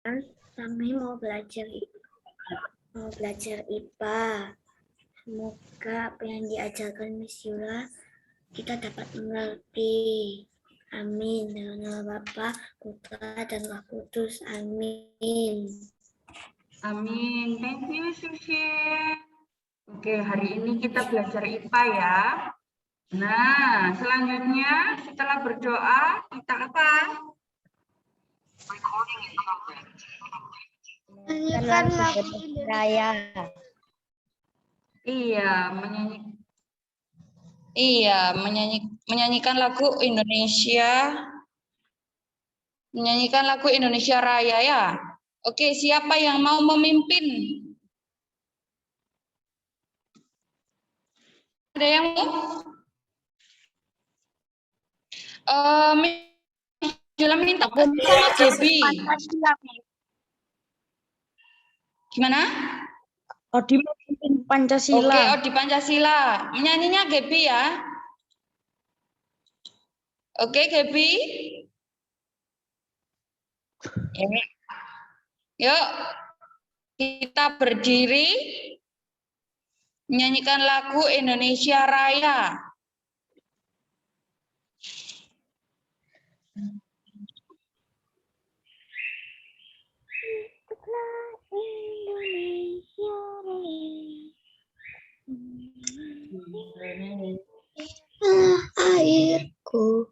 Kami mau belajar IPA. Semoga apa yang diajarkan Miss Yula kita dapat mengerti. Amin. Dalam nama Bapa, Putra, dan Roh Kudus. Amin. Amin. Thank you, Sushi. Oke, hari ini kita belajar IPA ya. Nah, selanjutnya setelah berdoa, kita apa? Menyanyikan lagu Indonesia. Menyanyikan lagu Indonesia. Menyanyikan lagu Indonesia Raya ya. Oke, siapa yang mau memimpin? Ada yang mau? Jula minta sama Debbie. Gimana? Odi memimpin Pancasila. Oke, Odi Pancasila. Menyanyinya Gaby ya. Oke, Gaby. Yuk, kita berdiri menyanyikan lagu Indonesia Raya. Airku,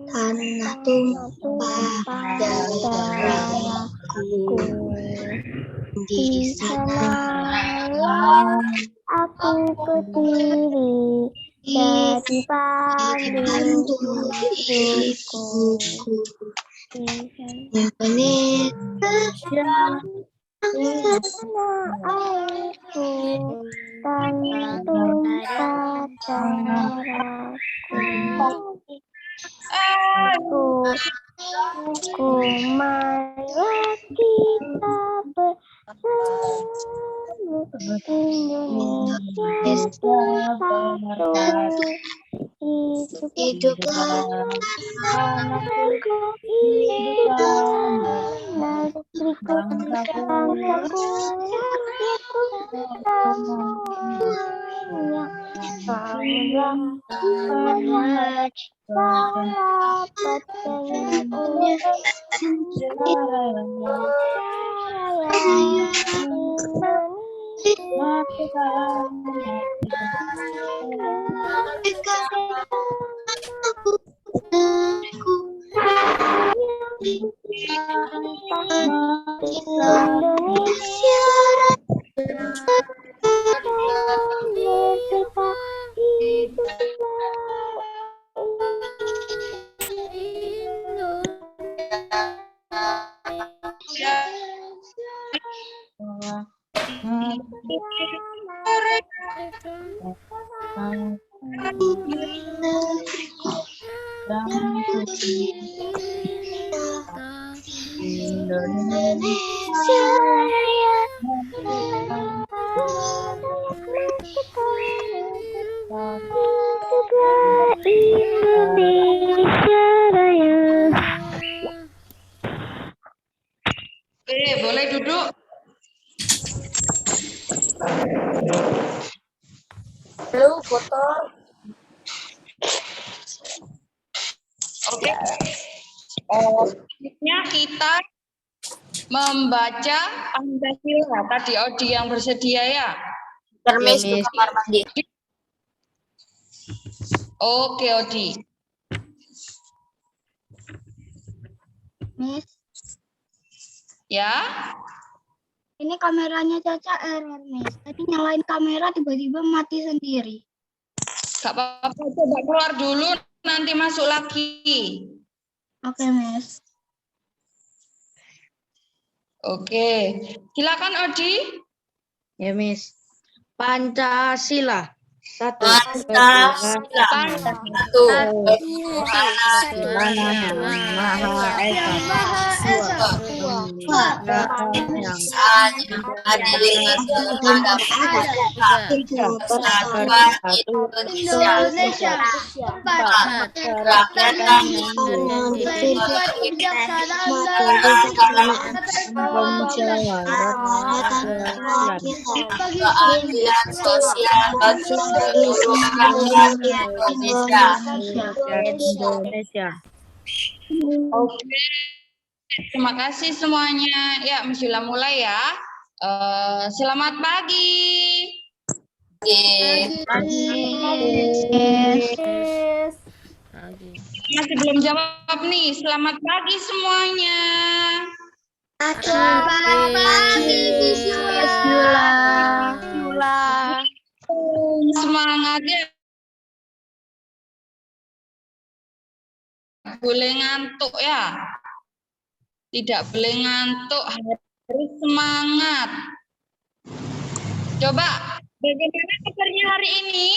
tanah tumpah darahku. Di sana aku berdiri jadi pandu hidupku. Indonesia, tanah airku, tanah tumpah darahku. Aku marilah kita bersama, Indonesia bersatu. Hiduplah anakku, hiduplah negeriku, bangsaku, rakyatku semuanya. Bangunlah dapat penyanyi Indonesia Raya. Indonesia Raya. Oke, boleh duduk. Halo, foto. Oke. Selanjutnya kita membaca Pancasila. Tadi Odi yang bersedia ya. Termis ke kamar mandi. Oke, Odi. Miss, Ya. ini kameranya Caca error, Miss. Tadi nyalain kamera tiba-tiba mati sendiri. Gak apa-apa, coba keluar dulu, nanti masuk lagi. Oke, Miss. Oke, silakan Odi. Ya, Miss. Pancasila. Satu. Pancasila. Satu. Maha Esa. yang adalah Indonesia. rakyatan keadilan sosial bagi seluruh rakyat Indonesia. Indonesia. Oke, terima kasih semuanya. Ya, Miss Yula mulai ya. Selamat pagi. Masih belum jawab nih. Selamat pagi semuanya. Semangat ya. Boleh ngantuk ya. Tidak boleh ngantuk. Harus semangat. Coba, bagaimana kabarnya hari ini?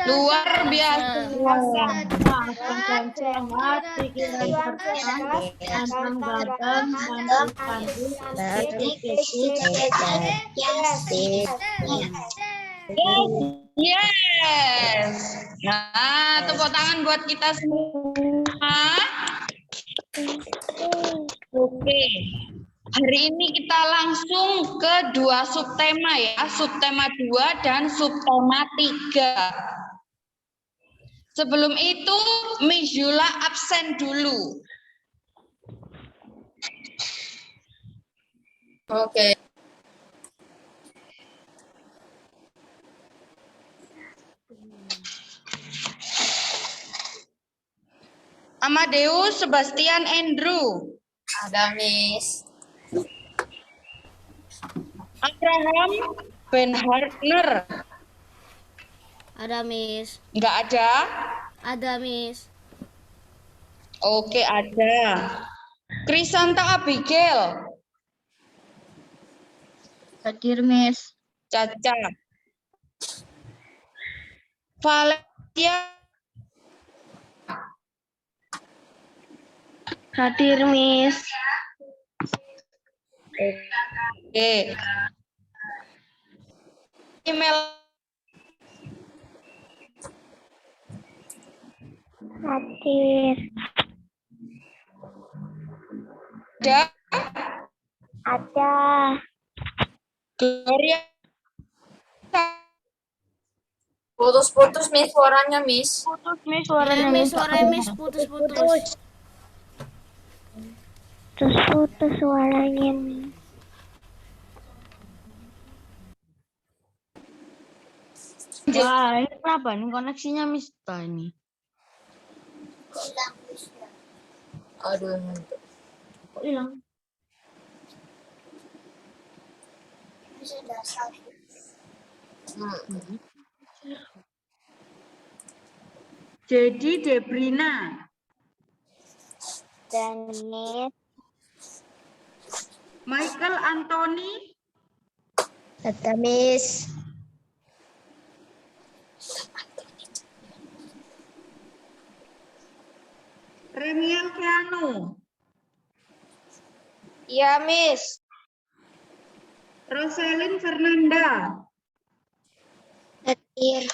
Luar biasa. Yes. Nah, tepuk tangan buat kita semua. Oke. Hari ini kita langsung ke dua subtema ya, subtema 2 dan subtema 3. Sebelum itu, Miss Yula absen dulu. Oke. Amadeus Sebastian Andrew. Ada Miss. Abraham Ben Hartner. Ada Miss. Enggak ada? Ada Miss. Oke, ada. Krisanta Abigail. Hadir, Miss. Caca. Valencia. Hadir, Miss. Oke. Email. Hadir. Ada. Ada. Gloria. Putus-putus Miss suaranya Miss. Miss, suaranya Miss putus-putus. Putus suaranya, Miss. Wah, ini kenapa? Ini koneksinya Miss ini. Aduh. Kok hilang? Jadi Debrina, Dan Miss. Michael Anthony, Ada Miss. Remiel Keanu, Iya, Miss. Roselyn Fernanda, Hadir.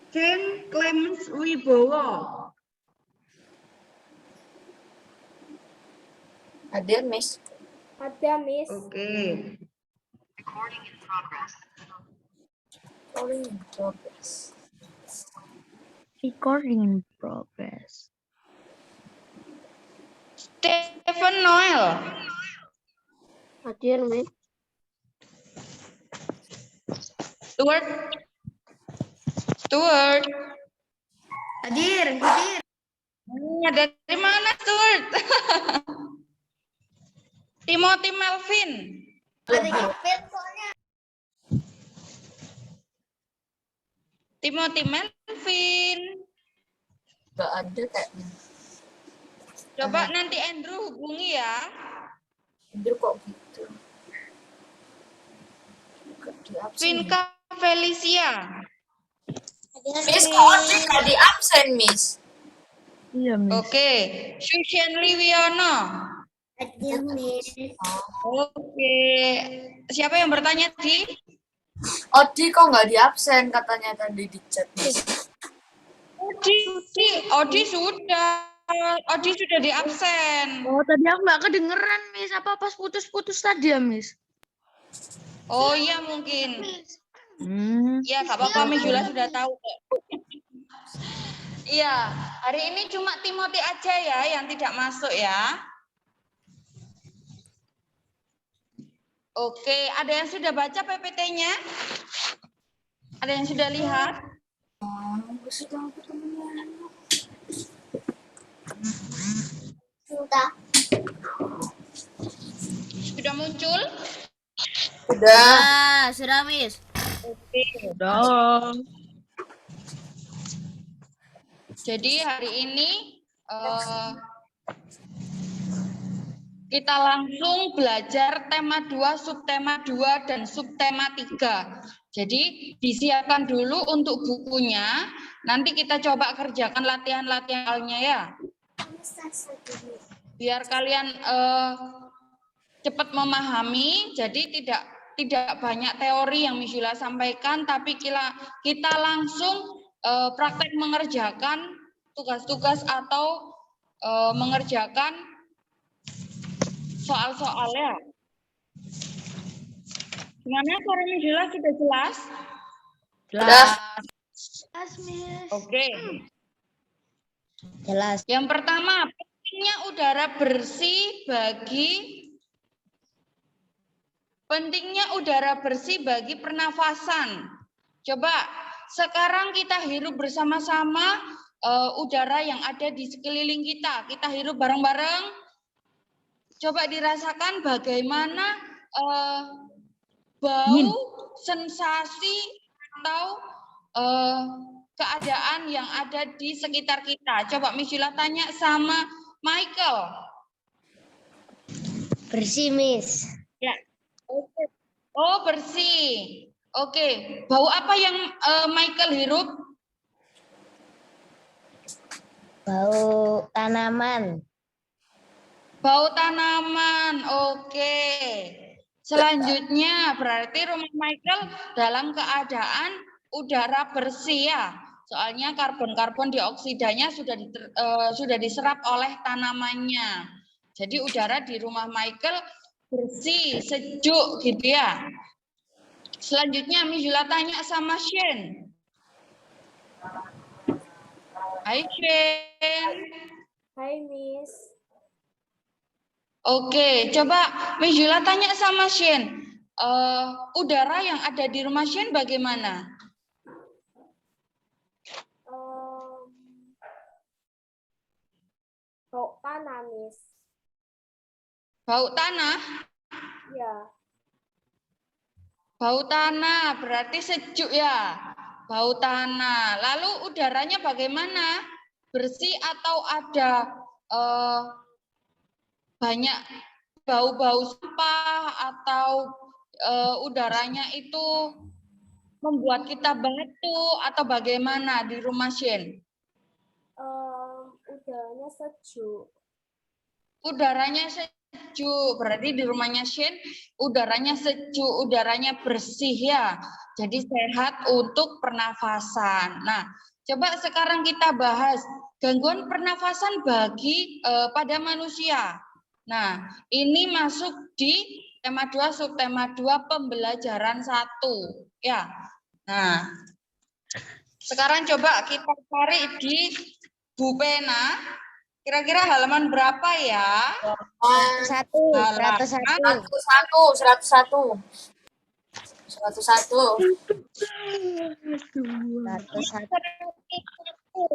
Jane Clemens Wibowo, Hadir Miss. Ada Miss. oke. Recording in progress. Recording in progress. Stephen Noel. Hadir, Miss. Stuart. Hadir. Dari mana Stuart? Timothy Melvin. Timothy Melvin. Gak ada kayaknya. Coba nanti Andrew hubungi ya. Hadir kok gitu. Gak di absen. Vinka Felicia. Miss kok Audrey gak di absen Miss. Iya, Miss. Oke, Susian Liwono. Ada Miss. Oke, siapa yang bertanya di? Odi kok nggak di absen katanya tadi di chat. Odi sudah di absen. Oh, tadi aku nggak kedengeran, Miss. Apa pas putus-putus tadi ya, Miss? Oh iya mungkin. Ya, nggak apa-apa, Miss Yula sudah tahu kok. Iya, hari ini cuma Timothy aja ya yang tidak masuk ya. Oke, ada yang sudah baca PPT-nya? Ada yang sudah lihat? Sudah. Sudah muncul? Udah. Sudah, Miss. Oke. Udah. Jadi hari ini kita langsung belajar tema 2, subtema 2, dan subtema 3. Jadi disiapkan dulu untuk bukunya. Nanti kita coba kerjakan latihan-latihannya ya. Biar kalian cepat memahami. Jadi tidak banyak teori yang Miss Yula sampaikan, tapi kita langsung praktek mengerjakan tugas-tugas atau mengerjakan soal-soalnya. Gimana suara Miss Yula sudah jelas? Udah. Jelas, Miss. Oke. Jelas. Yang pertama, pentingnya udara bersih bagi pernafasan. Coba sekarang kita hirup bersama-sama udara yang ada di sekeliling kita. Kita hirup bareng-bareng. Coba dirasakan bagaimana bau, sensasi, atau keadaan yang ada di sekitar kita. Coba Miss Yula tanya sama Michael. Bersih, Miss. Ya. Oke. Oh, bersih. Oke. Bau apa yang Michael hirup? Bau tanaman. Bau tanaman. Oke. Selanjutnya berarti rumah Michael dalam keadaan udara bersih ya. Soalnya karbon dioksidanya sudah diserap oleh tanamannya. Jadi udara di rumah Michael bersih, sejuk gitu ya. Selanjutnya Miss Yula tanya sama Shane. Hai Shane. Hai Miss. Oke, coba Miss Yula tanya sama Shane. Udara yang ada di rumah Shane bagaimana? Bau tanah Miss. Bau tanah? Ya. Bau tanah berarti sejuk ya. Bau tanah. Lalu udaranya bagaimana? Bersih atau ada banyak bau-bau sampah atau udaranya itu membuat kita batuk atau bagaimana di rumah Shane? Udaranya sejuk. Udaranya sejuk, berarti di rumahnya Shane udaranya sejuk, udaranya bersih ya. Jadi sehat untuk pernafasan. Nah, coba sekarang kita bahas gangguan pernafasan bagi pada manusia. Nah, ini masuk di tema 2, subtema 2 pembelajaran 1 ya. Nah, sekarang coba kita cari di Bu Pena. Kira-kira halaman berapa ya? 101.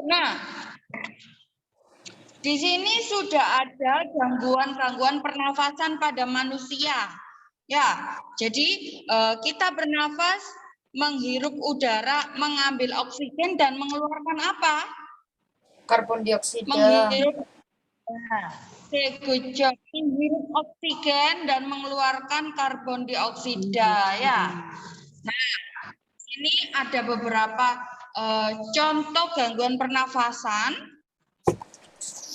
Nah, di sini sudah ada gangguan pernafasan pada manusia. Ya, jadi kita bernafas, menghirup udara, mengambil oksigen dan mengeluarkan apa? Karbon dioksida. Menghirup menghirup oksigen dan mengeluarkan karbon dioksida ya. Nah, ini ada beberapa contoh gangguan pernafasan.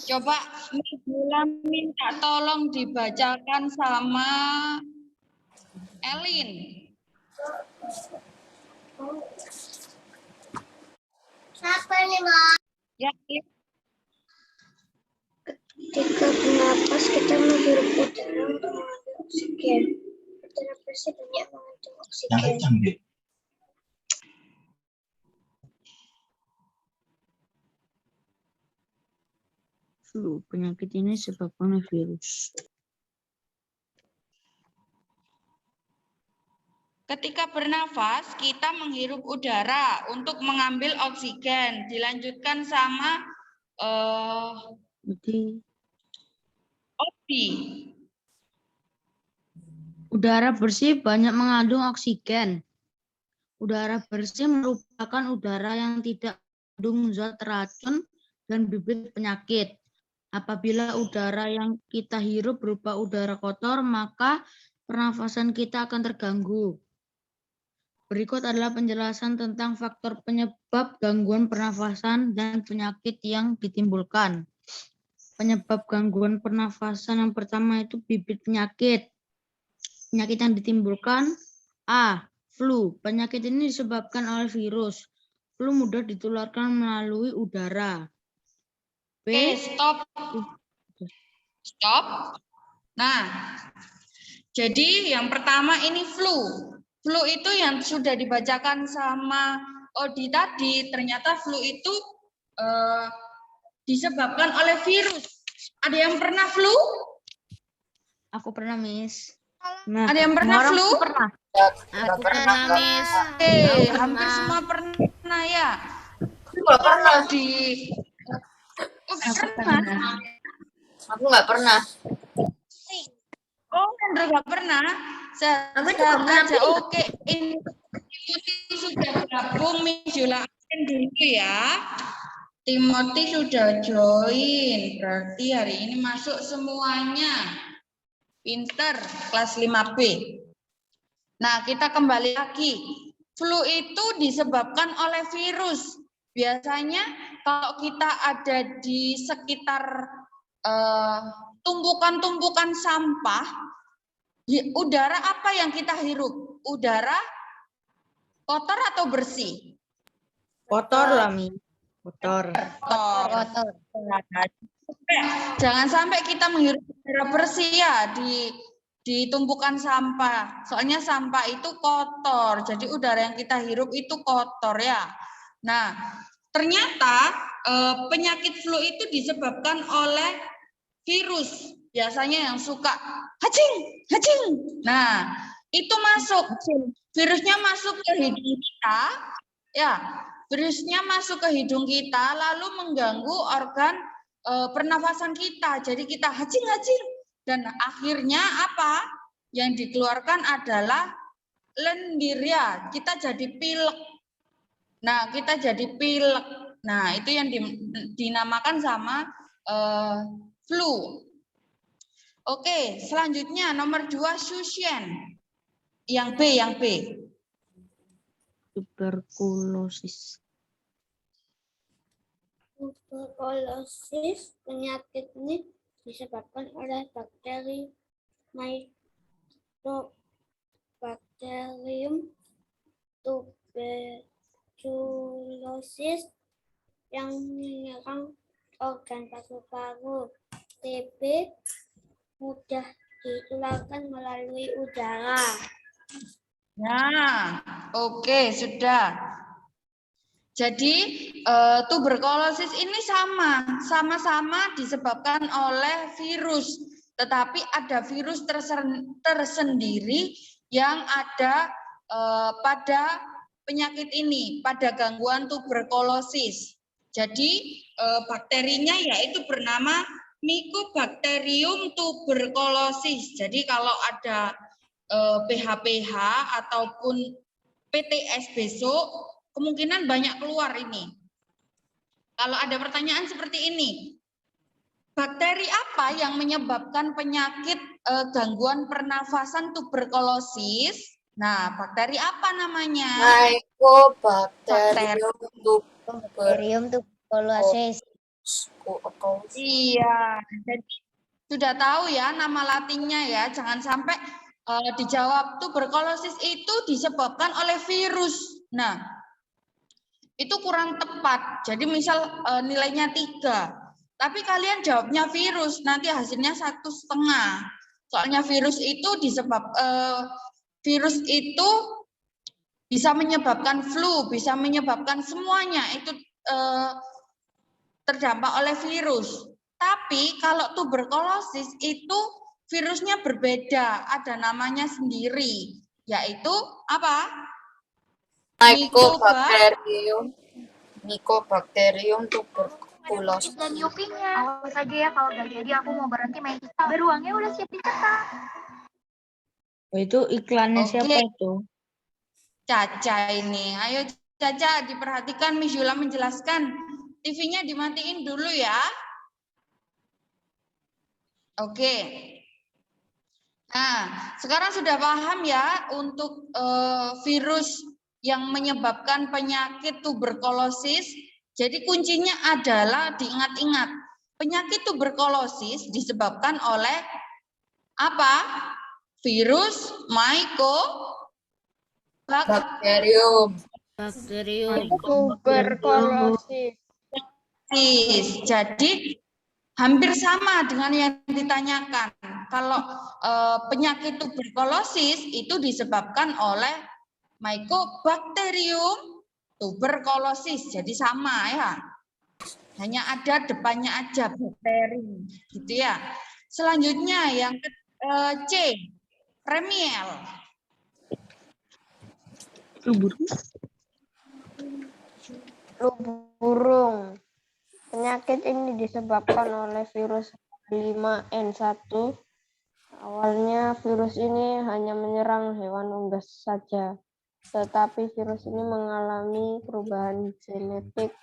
Coba Mila minta tolong dibacakan sama Elin. Siapa nih, Mak? Ya, Elin. Ketika bernapas, kita menghirup udara untuk mengambil oksigen. Udara bersih banyak mengandung oksigen. Flu, penyakit ini disebabkan oleh virus. Ketika bernafas, kita menghirup udara untuk mengambil oksigen. Dilanjutkan sama Jadi Obi. udara bersih banyak mengandung oksigen. Udara bersih merupakan udara yang tidak mengandung zat racun dan bibit penyakit. Apabila udara yang kita hirup berupa udara kotor, maka pernafasan kita akan terganggu. Berikut adalah penjelasan tentang faktor penyebab gangguan pernafasan dan penyakit yang ditimbulkan. Penyebab gangguan pernafasan yang pertama itu bibit penyakit. Penyakit yang ditimbulkan A. Flu. Penyakit ini disebabkan oleh virus. Flu mudah ditularkan melalui udara. B. Oke, stop. Stop. Nah, jadi yang pertama ini flu. Flu itu yang sudah dibacakan sama Odi tadi, ternyata flu itu disebabkan oleh virus. Ada yang pernah flu? Aku pernah, Miss. Ada yang pernah flu? Pernah. Aku pernah, Miss. Oke, hampir semua pernah ya. Nggak pernah. Aku nggak pernah. Oh, Hendro nggak pernah. Aku juga pernah, Saja. Oke, ini sudah gabung, Miss Yula absen dulu ya. Timothy sudah join. Berarti hari ini masuk semuanya. Pinter, kelas 5B. Nah, kita kembali lagi. Flu itu disebabkan oleh virus. Biasanya kalau kita ada di sekitar tumpukan-tumpukan sampah, udara apa yang kita hirup? Udara kotor atau bersih? Kotor lah, Miss. Kotor. Kotor. Jangan sampai kita menghirup udara bersih ya di tumpukan sampah. Soalnya sampah itu kotor. Jadi udara yang kita hirup itu kotor ya. Nah, ternyata penyakit flu itu disebabkan oleh virus. Biasanya yang suka hacing, hacing. Nah, itu masuk. Virusnya masuk ke hidung kita. Ya, virusnya masuk ke hidung kita lalu mengganggu organ pernafasan kita. Jadi kita hacing-hacing dan akhirnya apa? Yang dikeluarkan adalah lendir ya. Kita jadi pilek. Nah, kita jadi pilek. Nah, itu yang dinamakan sama flu. Oke, selanjutnya nomor 2 Shushen. Yang B. Tuberkulosis. Tuberkulosis, penyakit ini disebabkan oleh bakteri Mycobacterium tuberculosis yang menyerang organ paru-paru. TB mudah ditularkan melalui udara. Nah, oke, sudah. Jadi tuberkulosis ini sama-sama disebabkan oleh virus, tetapi ada virus tersendiri yang ada pada penyakit ini, pada gangguan tuberkulosis. Jadi bakterinya yaitu bernama Mycobacterium tuberculosis. Jadi kalau ada PH-PH ataupun PTS besok, kemungkinan banyak keluar ini. Kalau ada pertanyaan seperti ini, bakteri apa yang menyebabkan penyakit gangguan pernafasan tuberkulosis? Nah, bakteri apa namanya? Mycobacterium tuberculosis. Iya, jadi sudah tahu ya nama latinnya ya. Jangan sampai dijawab tuberkulosis itu disebabkan oleh virus. Nah, itu kurang tepat. Jadi misal nilainya 3, tapi kalian jawabnya virus, nanti hasilnya 1,5. Soalnya virus itu virus itu bisa menyebabkan flu, bisa menyebabkan semuanya itu terdampak oleh virus. Tapi kalau tuberkulosis itu virusnya berbeda, ada namanya sendiri, yaitu apa? Mycobacterium tuberculosis. Dan Yupinya. Awas aja ya kalau nggak jadi aku mau berhenti main kita. Beruangnya udah siap dicetak. Oh, itu iklannya Oke. siapa itu? Caca ini. Ayo Caca, diperhatikan Miss Yula menjelaskan. TV-nya dimatiin dulu ya. Oke. Nah, sekarang sudah paham ya untuk virus yang menyebabkan penyakit tuberkulosis. Jadi kuncinya adalah diingat-ingat. Penyakit tuberkulosis disebabkan oleh apa? Virus Bakterium. Tuberkulosis. Jadi hampir sama dengan yang ditanyakan. Kalau penyakit tuberkulosis itu disebabkan oleh Mycobacterium tuberkulosis. Jadi sama ya. Hanya ada depannya aja bakteri, gitu ya. Selanjutnya yang C, Remiel. Flu burung. Penyakit ini disebabkan oleh virus H5N1. Awalnya virus ini hanya menyerang hewan unggas saja, tetapi virus ini mengalami perubahan genetik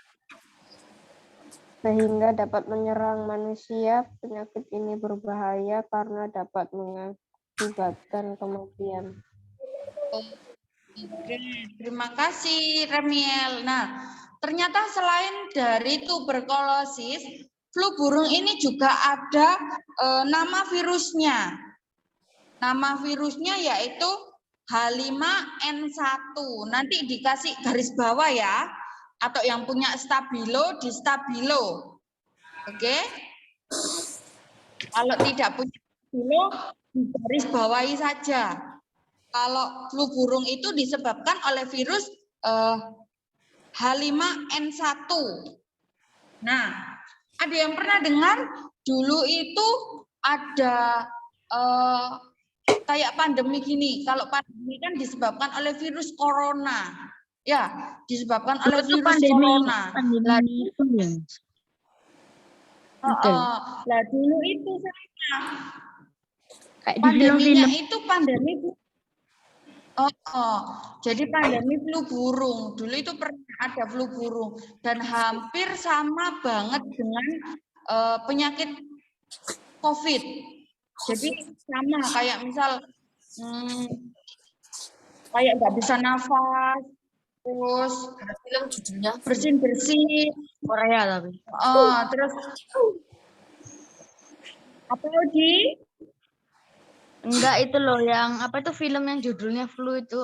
sehingga dapat menyerang manusia. Penyakit ini berbahaya karena dapat mengakibatkan kematian. Oke, terima kasih Remiel. Nah, ternyata selain dari tuberkulosis, flu burung ini juga ada nama virusnya. Nama virusnya yaitu H5N1. Nanti dikasih garis bawah ya. Atau yang punya stabilo di stabilo. Oke? Kalau tidak punya stabilo, di garis bawahi saja. Kalau flu burung itu disebabkan oleh virus H5N1. Nah, ada yang pernah dengar dulu itu ada kayak pandemi gini. Kalau pandemi kan disebabkan oleh virus corona. Ya, disebabkan oleh virus corona. Pandemi itu ya. Lah dulu itu saya Kayak di pandeminya film-film. itu pandemi. Jadi pandemi flu burung. Dulu itu pernah ada flu burung dan hampir sama banget dengan penyakit COVID. Jadi sama kayak misal kayak nggak bisa nafas, terus Film judulnya bersin-bersin. Korea tapi. Terus apa lagi? Enggak, itu loh yang apa itu film yang judulnya Flu itu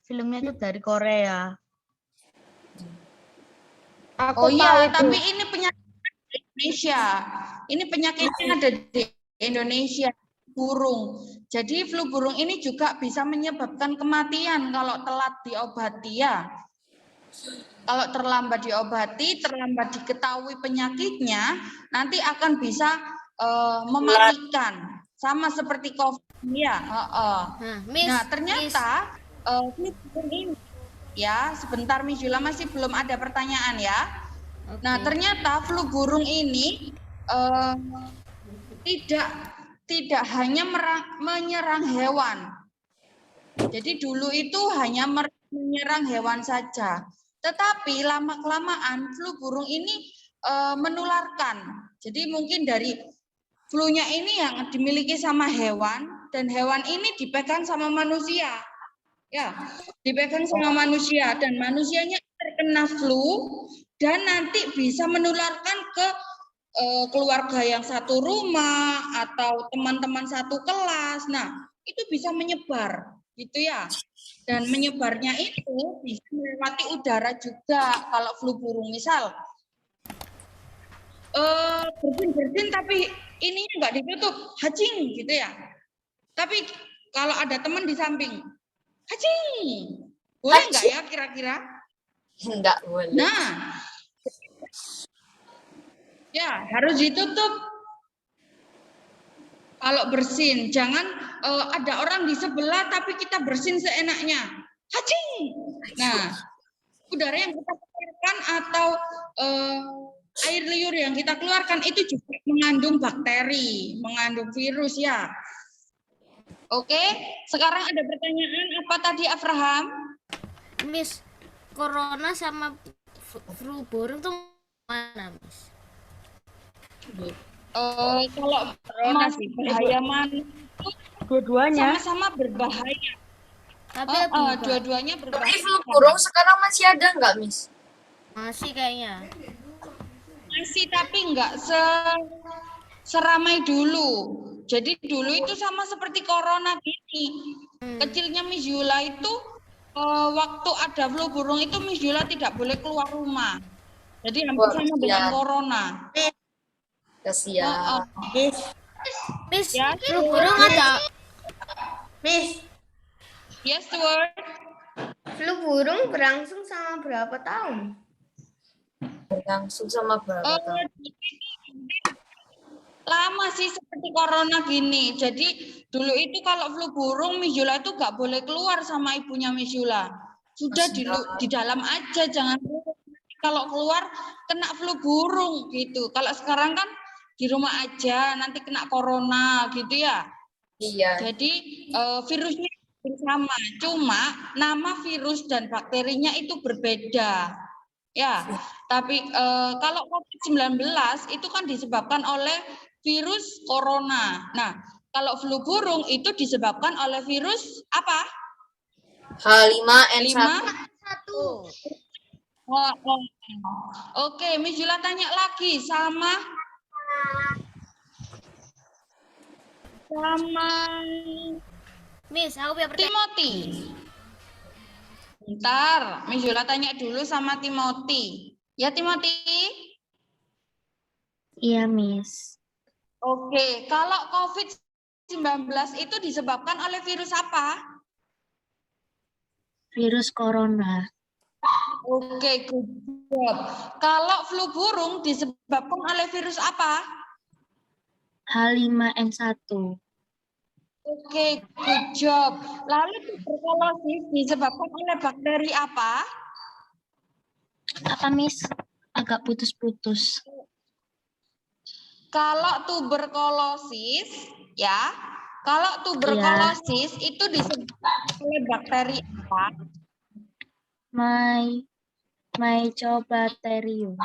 filmnya itu dari Korea. Oh iya, tapi ini penyakit Indonesia. Ini penyakitnya ada di Indonesia, burung. Jadi flu burung ini juga bisa menyebabkan kematian kalau telat diobati ya. Kalau terlambat diobati, terlambat diketahui penyakitnya, nanti akan bisa mematikan. Sama seperti COVID ya. Nah, ternyata flu burung ini ya, sebentar Miss Yula masih belum ada pertanyaan ya. Nah, ternyata flu burung ini tidak hanya menyerang hewan. Jadi dulu itu hanya menyerang hewan saja. Tetapi lama-kelamaan flu burung ini menularkan. Jadi mungkin dari flu-nya ini yang dimiliki sama hewan dan hewan ini dipegang sama manusia. Ya, dipegang sama manusia dan manusianya terkena flu dan nanti bisa menularkan ke keluarga yang satu rumah atau teman-teman satu kelas. Nah, itu bisa menyebar gitu ya. Dan menyebarnya itu bisa melewati udara juga. Kalau flu burung misal bersin-bersin tapi ininya nggak ditutup, hacing gitu ya. Tapi kalau ada teman di samping, hacing, boleh nggak ya kira-kira? Enggak boleh. Nah, ya harus ditutup. Kalau bersin, jangan ada orang di sebelah tapi kita bersin seenaknya, hacing. Nah, udara yang kita keluarkan atau air liur yang kita keluarkan itu juga mengandung bakteri, mengandung virus ya. Oke, sekarang ada pertanyaan apa tadi, Abraham? Miss, corona sama flu burung tuh mana, Miss? Kalau masih bahaya mana? Dua-duanya. Sama-sama berbahaya. Tapi Dua-duanya Tapi berbahaya. flu burung sekarang masih ada nggak, Miss? masih kayaknya. Masih, tapi nggak seramai dulu. Jadi dulu itu sama seperti corona gini. Kecilnya Miss Yula itu waktu ada flu burung itu Miss Yula tidak boleh keluar rumah. Jadi hampir sama dengan corona. Kasihan. Miss, Ya, flu burung ada. Miss, Yes, Stuart. flu burung berlangsung sama berapa tahun? Langsung sama berapa tahun? Lama sih seperti corona gini. Jadi dulu itu kalau flu burung Miss Yula itu nggak boleh keluar sama ibunya Miss Yula. Sudah di dalam aja, jangan keluar. Kalau keluar kena flu burung gitu. Kalau sekarang kan di rumah aja, nanti kena corona gitu ya. Iya. Jadi virusnya sama, cuma nama virus dan bakterinya itu berbeda. Ya, tapi kalau COVID-19 itu kan disebabkan oleh virus corona. Nah, kalau flu burung itu disebabkan oleh virus apa? H5N1. Oke, Miss Yula tanya lagi sama Miss, aku punya pertanyaan. Timothy. Bentar, Miss Yula tanya dulu sama Timothy. Ya, Timothy? Iya, Miss. Oke, kalau COVID-19 itu disebabkan oleh virus apa? Virus corona. Oke, good job. Kalau flu burung disebabkan oleh virus apa? H5N1. Oke, good job. Lalu tuberkulosis disebabkan oleh bakteri apa? Apa, Miss? Agak putus-putus. Kalau tuberkulosis, ya, kalau tuberkulosis itu disebabkan oleh bakteri apa? Mycobacterium.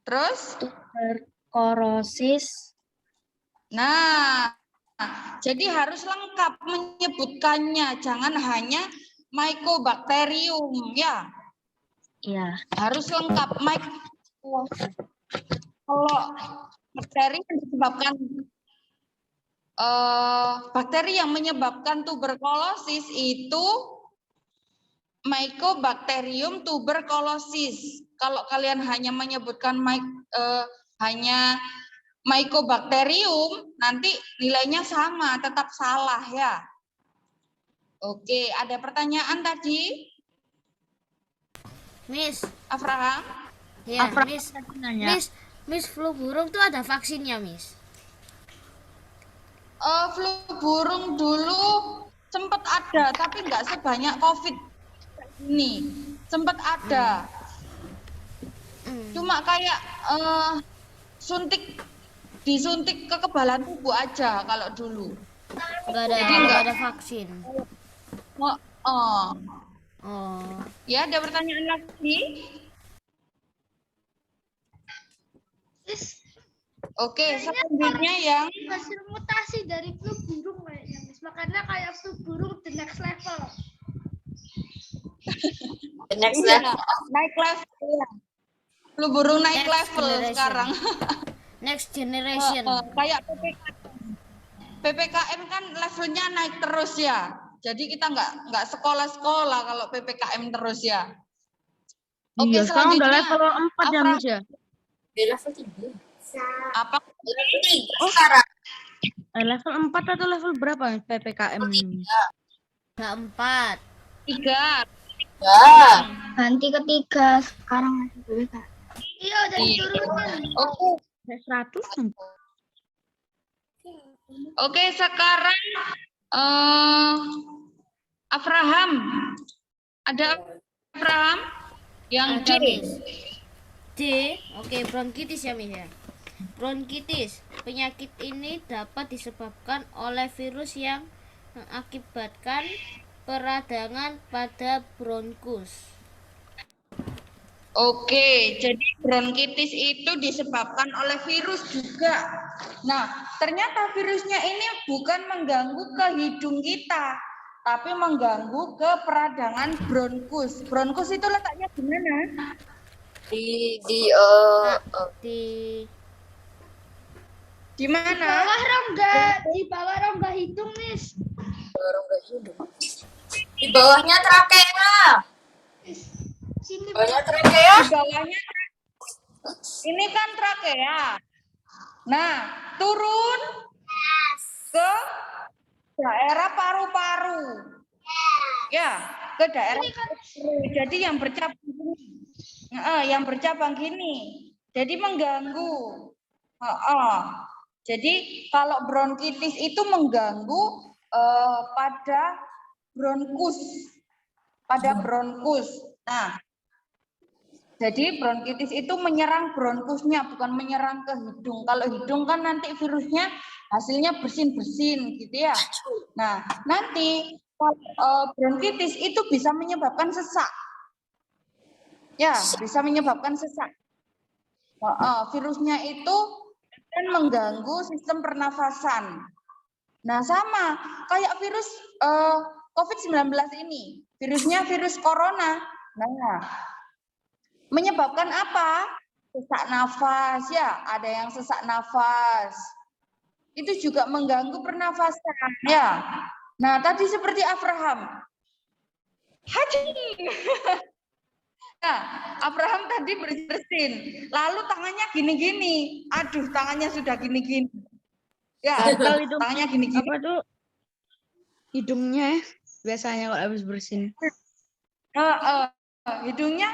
Terus? Tuberkulosis. Nah, jadi harus lengkap menyebutkannya, jangan hanya Mycobacterium, ya. Ya. Harus lengkap. Kalau bakteri yang disebabkan bakteri yang menyebabkan tuberkulosis itu Mycobacterium tuberculosis. Kalau kalian hanya menyebutkan hanya Mycobacterium, nanti nilainya sama, tetap salah ya. Oke, ada pertanyaan tadi? Miss, Abraham? ya, Afra Miss, nanya. Miss, flu burung tuh ada vaksinnya, Miss. Flu burung dulu sempat ada, tapi nggak sebanyak COVID ini. Sempat ada. Cuma kayak disuntik kekebalan tubuh aja kalau dulu. Nggak ada vaksin. Oh. Oh, Ya, ada pertanyaan lagi? Oke, selanjutnya yang Hasil mutasi dari flu burung kayaknya, Miss. Makanya kayak flu burung the next level. Next Iya, level. naik level ya. Flu burung naik Next level generation. sekarang. Next generation. Kayak PPKM kan levelnya naik terus ya. Jadi kita nggak sekolah-sekolah kalau PPKM terus ya. Oke, Iya, sekarang udah selanjutnya level 4 ya, Afra. Miss ya? Di level 3. Apa? Level 3 sekarang. Level 4 atau level berapa PPKM ini? Keempat. 3. Ya. Ganti ketiga sekarang masih BPK. Iya udah Iya. diturunin. Oke. 100. Oke, sekarang Abraham. Ada Abraham yang D. Ada, Miss. D. Oke, bronkitis ya, Miss ya. Bronkitis. Penyakit ini dapat disebabkan oleh virus yang mengakibatkan peradangan pada bronkus. Oke, jadi bronkitis itu disebabkan oleh virus juga. Nah, ternyata virusnya ini bukan mengganggu ke hidung kita, tapi mengganggu ke peradangan bronkus. Bronkus itu letaknya di mana? Di Di mana? Di bawah rongga hidung, Miss. rongga hidung. Di bawahnya trakea. Sini. Bawahnya trakea. Di bawahnya. Ini kan trakea. Nah, turun ke daerah paru-paru. Ya, ke daerah paru-paru. Jadi yang bercabang gini. Yang bercabang gini. Jadi mengganggu. Jadi kalau bronkitis itu mengganggu pada bronkus. Nah, jadi bronkitis itu menyerang bronkusnya, bukan menyerang ke hidung. Kalau hidung kan nanti virusnya hasilnya bersin-bersin gitu ya. Nah, nanti bronkitis itu bisa menyebabkan sesak. Ya, bisa menyebabkan sesak. Virusnya itu akan mengganggu sistem pernafasan. Nah, sama kayak virus COVID-19 ini. Virusnya virus corona. Nah, menyebabkan apa? Sesak nafas ya, ada yang sesak nafas. Itu juga mengganggu pernafasan ya. Nah, tadi seperti Abraham. Nah, Abraham tadi bersin, lalu tangannya gini-gini. Aduh, tangannya sudah gini-gini. Ya, Gatal itu. tangannya gini-gini. Apa tuh? Hidungnya biasanya kalau habis bersin. Hidungnya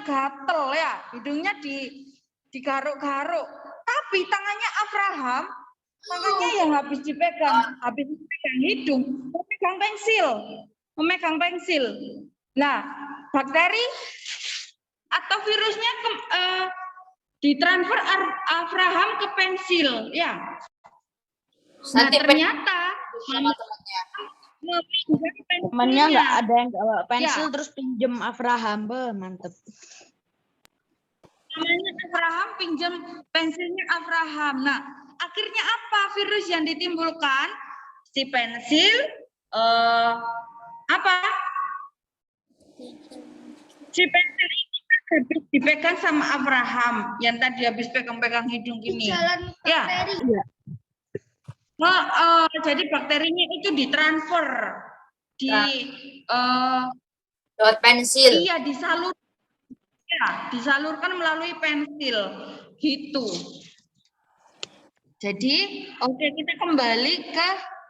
gatel ya, hidungnya digaruk-garuk. Tapi tangannya Abraham, tangannya yang habis dipegang hidung, memegang pensil. Nah, bakteri atau virusnya ditransfer Abraham ke pensil, ya. Nah, ternyata Temannya nggak ada yang bawa pensil terus pinjem Abraham, mantep. Namanya Abraham pinjam pensilnya Abraham. Nah, akhirnya apa virus yang ditimbulkan? Si pensil apa? Si pensil ini habis dipegang sama Abraham yang tadi habis pegang-pegang hidung gini. Ya. Jadi bakterinya itu ditransfer lewat pensil. Iya, disalurkan melalui pensil gitu. Jadi, oke, kita kembali ke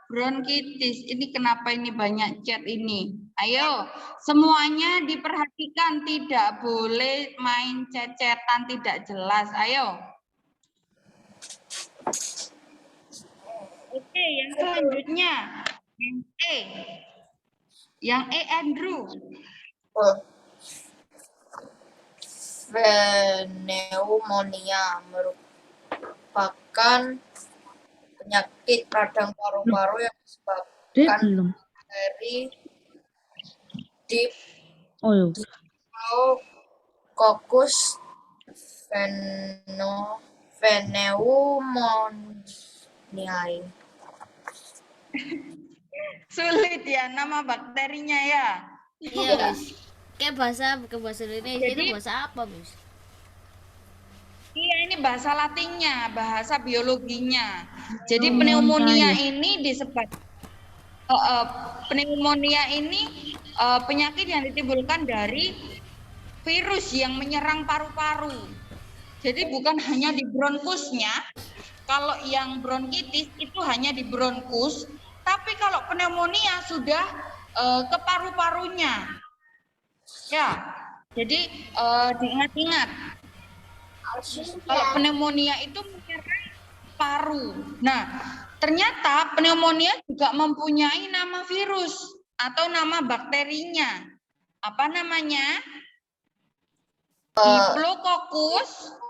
bronkitis. Ini kenapa ini banyak chat ini? Ayo, semuanya diperhatikan, tidak boleh main cecetan tidak jelas. Ayo. Oke, yang selanjutnya yang E. Yang E, Andrew. Pneumonia merupakan penyakit radang paru-paru yang disebabkan dari Diplococcus pneumoniae. Sulit ya nama bakterinya ya. Iya, Miss. Kayak bahasa Indonesia itu Jadi- bahasa apa, Miss? Iya, ini bahasa Latinnya, bahasa biologinya. Jadi Oh, pneumonia saya. ini disebabkan pneumonia ini penyakit yang ditimbulkan dari virus yang menyerang paru-paru. Jadi bukan hanya di bronkusnya. Kalau yang bronkitis itu hanya di bronkus, tapi kalau pneumonia sudah ke paru-parunya. Ya, jadi diingat-ingat. Kalau pneumonia itu menyerang paru. Nah, ternyata pneumonia juga mempunyai nama virus atau nama bakterinya. Apa namanya? Diplococcus.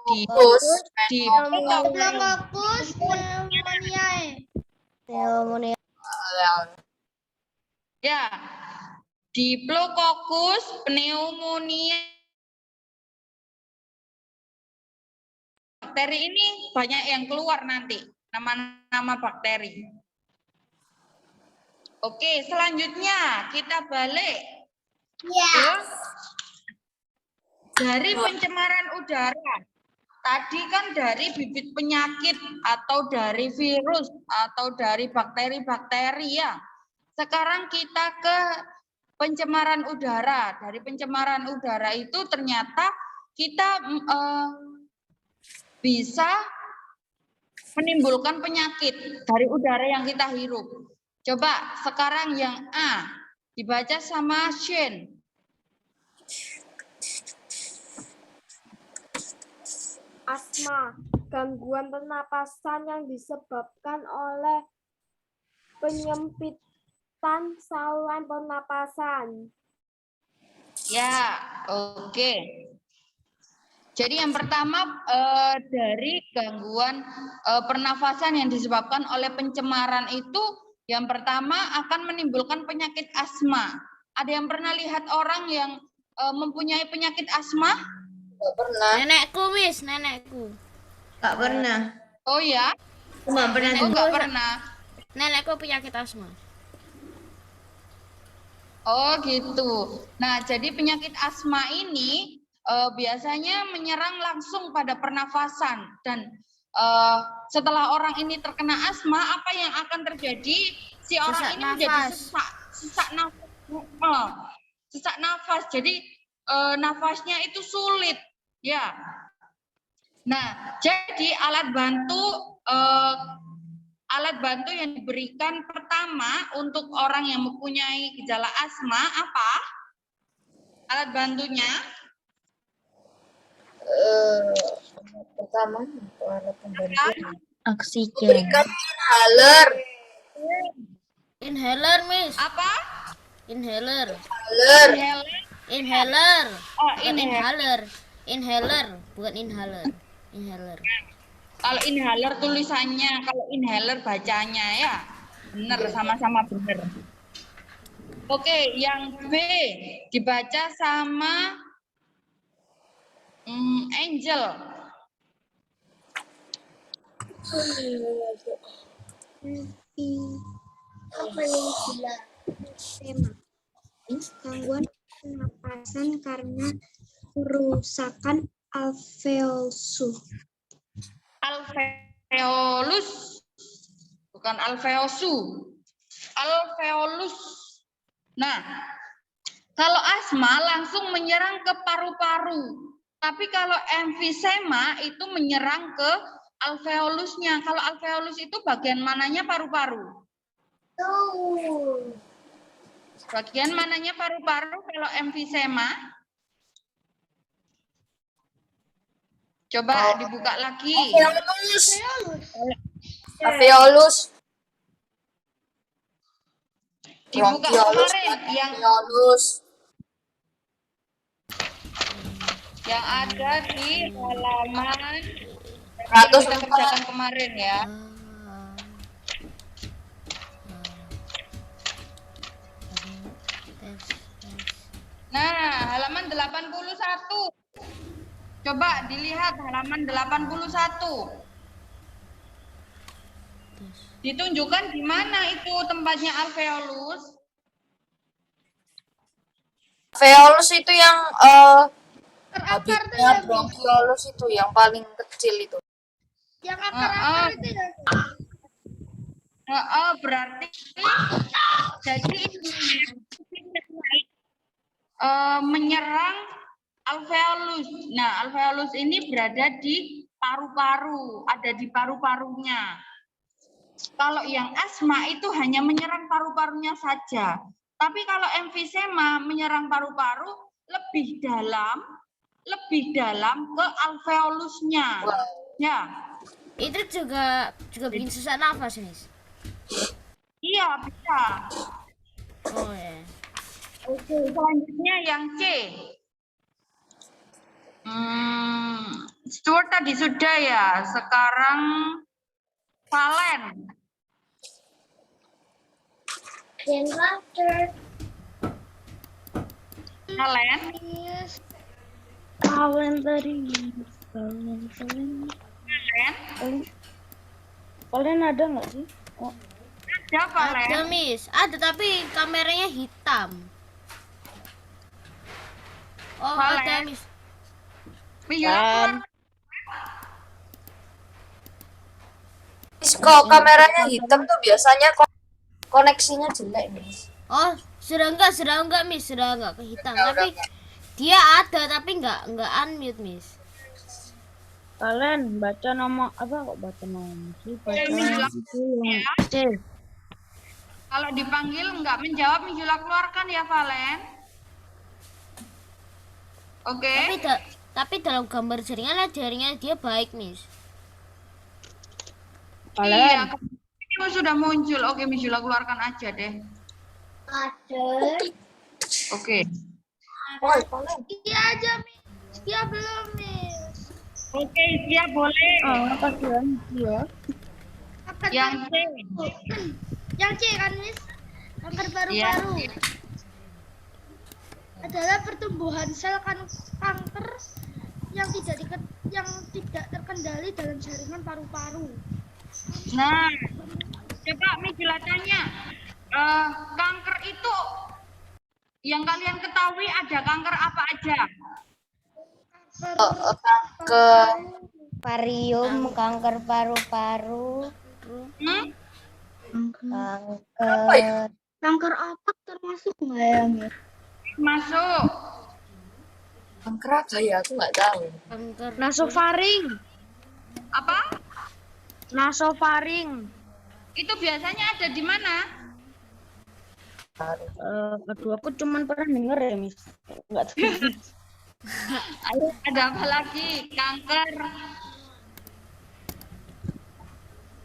Pneumonia. Ya, Diplococcus pneumonia. Bakteri ini banyak yang keluar nanti, nama-nama bakteri. Oke, selanjutnya kita balik ke dari pencemaran udara. Tadi kan dari bibit penyakit atau dari virus atau dari bakteri-bakteri ya. Sekarang kita ke pencemaran udara. Dari pencemaran udara itu ternyata kita bisa menimbulkan penyakit dari udara yang kita hirup. Coba sekarang yang A dibaca sama Shane. Asma, gangguan pernapasan yang disebabkan oleh penyempitan saluran pernapasan. Ya, oke. Jadi yang pertama dari gangguan pernafasan yang disebabkan oleh pencemaran itu, yang pertama akan menimbulkan penyakit asma. Ada yang pernah lihat orang yang mempunyai penyakit asma? Nggak pernah. Nenekku, Miss, nenekku. Nggak pernah. Oh ya? Cuma pernah Oh nggak pernah. Nenekku penyakit asma. Oh gitu. Nah jadi penyakit asma ini biasanya menyerang langsung pada pernafasan dan setelah orang ini terkena asma, apa yang akan terjadi? Si orang Sesak ini menjadi nafas. sesak nafas. Sesak nafas. Jadi nafasnya itu sulit, ya. Nah, jadi alat bantu yang diberikan pertama untuk orang yang mempunyai gejala asma apa? Alat bantunya? Pertama, alat pembantu. Oksigen. Berikan inhaler. Inhaler, Miss. Apa? Inhaler. Inhaler. Inhaler. Oh, Bukan inhaler. inhaler. Inhaler, bukan inhaler. Inhaler. Kalau inhaler tulisannya, kalau inhaler bacanya ya. Benar, sama-sama benar. Oke, yang B dibaca sama Angel. Gangguan pernapasan karena kerusakan alveolus. Alveolus, bukan alveosu. Alveolus. Nah, kalau asma langsung menyerang ke paru-paru. Tapi kalau emfisema itu menyerang ke alveolusnya. Kalau alveolus itu bagian mananya paru-paru? Bagian mananya paru-paru kalau emfisema? Coba dibuka lagi. Alveolus. Dibuka Bronkiolus, kemarin yang bronkiolus. ada di halaman Ratus kita kerjakan kemarin ya. Nah, halaman 81. Coba dilihat halaman 81. Ditunjukkan di mana itu tempatnya alveolus. Alveolus itu yang habisnya bronkiolus itu yang paling kecil itu. Yang akar-akar itu ya. Berarti jadi menyerang alveolus. Nah, alveolus ini berada di paru-paru, ada di paru-parunya. Kalau yang asma itu hanya menyerang paru-parunya saja. Tapi kalau emfisema menyerang paru-paru lebih dalam ke alveolusnya. Ya. Itu juga bikin susah nafas, Miss. Iya, bisa. Oh ya. Oke, selanjutnya yang C. Stuart tadi sudah ya. Sekarang Valen. Valen. Valen tadi. Valen ada nggak sih? Oh. Ada Valen. Ada, Miss. Ada tapi kameranya hitam. Oh, Valen. ada, Miss. Kalau kameranya hitam tuh biasanya koneksinya jelek nih. Oh, sudah enggak, Miss. Sudah enggak ke hitam. Tapi dia ada tapi enggak unmute, Miss. Kalian baca nama apa kok baca nama sih? Baca C. Kalau dipanggil enggak menjawab, Mijula keluarkan ya Valen. Oke. Tapi dalam gambar jaringan dia baik, Miss. Iya, ini sudah muncul. Oke, Mijula keluarkan aja deh. Ada. Oke. Iya aja, Miss. Iya belum, Miss. Oke, dia boleh. Kasihan dia. Yang C. Yang C kan, Miss? Kanker paru-paru. Iya. Adalah pertumbuhan sel kanker yang tidak terkendali dalam jaringan paru-paru. Nah, coba Mijula tanya. Kanker itu yang kalian ketahui ada kanker apa aja? Kanker Varium, kanker paru-paru, Kanker otak termasuk nggak ya, Miss? Masuk. kanker apa ya? Aku nggak tahu. Kanker Nasofaring. Apa? Nasofaring. Itu biasanya ada di mana? Aduh, aku cuman pernah denger ya, Miss. Enggak tahu. Ayo, ada apa lagi?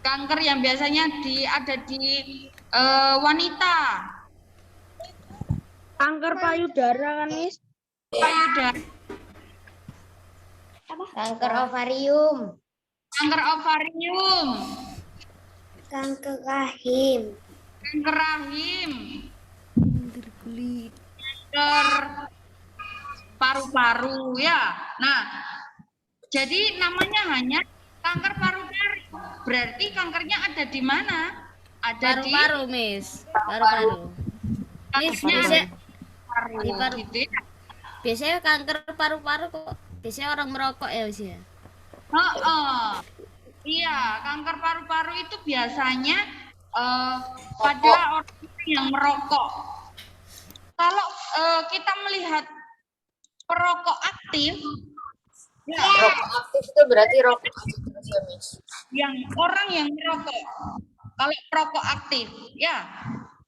Kanker yang biasanya ada di wanita. Kanker payudara kan, Miss? Payudara. kanker ovarium, Kanker ovarium. Kanker rahim. Kanker rahim. Kanker paru-paru ya. Nah, jadi namanya hanya kanker paru-paru. Berarti kankernya ada di mana? Ada paru-paru, Miss. Paru-paru. Miss, Kankernya di paru. gitu ya. Biasanya kanker paru-paru kok. Biasanya orang merokok ya, Miss ya. Iya, kanker paru-paru itu biasanya pada orang yang merokok. Kalau kita melihat perokok aktif, ya, Rokok aktif itu berarti rokok aktif ya, Miss. yang orang yang merokok. Kalau perokok aktif, ya.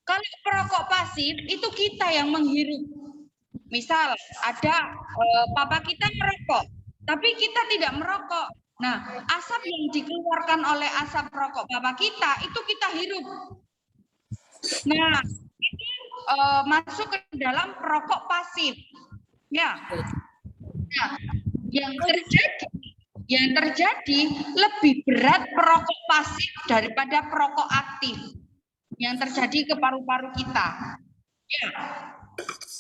Kalau perokok pasif itu kita yang menghirup. Misal ada papa kita merokok, tapi kita tidak merokok. Nah, asap yang dikeluarkan oleh asap rokok papa kita itu kita hirup. Nah, ini masuk ke dalam perokok pasif. Ya. Nah, yang terjadi lebih berat perokok pasif daripada perokok aktif yang terjadi ke paru-paru kita. Ya.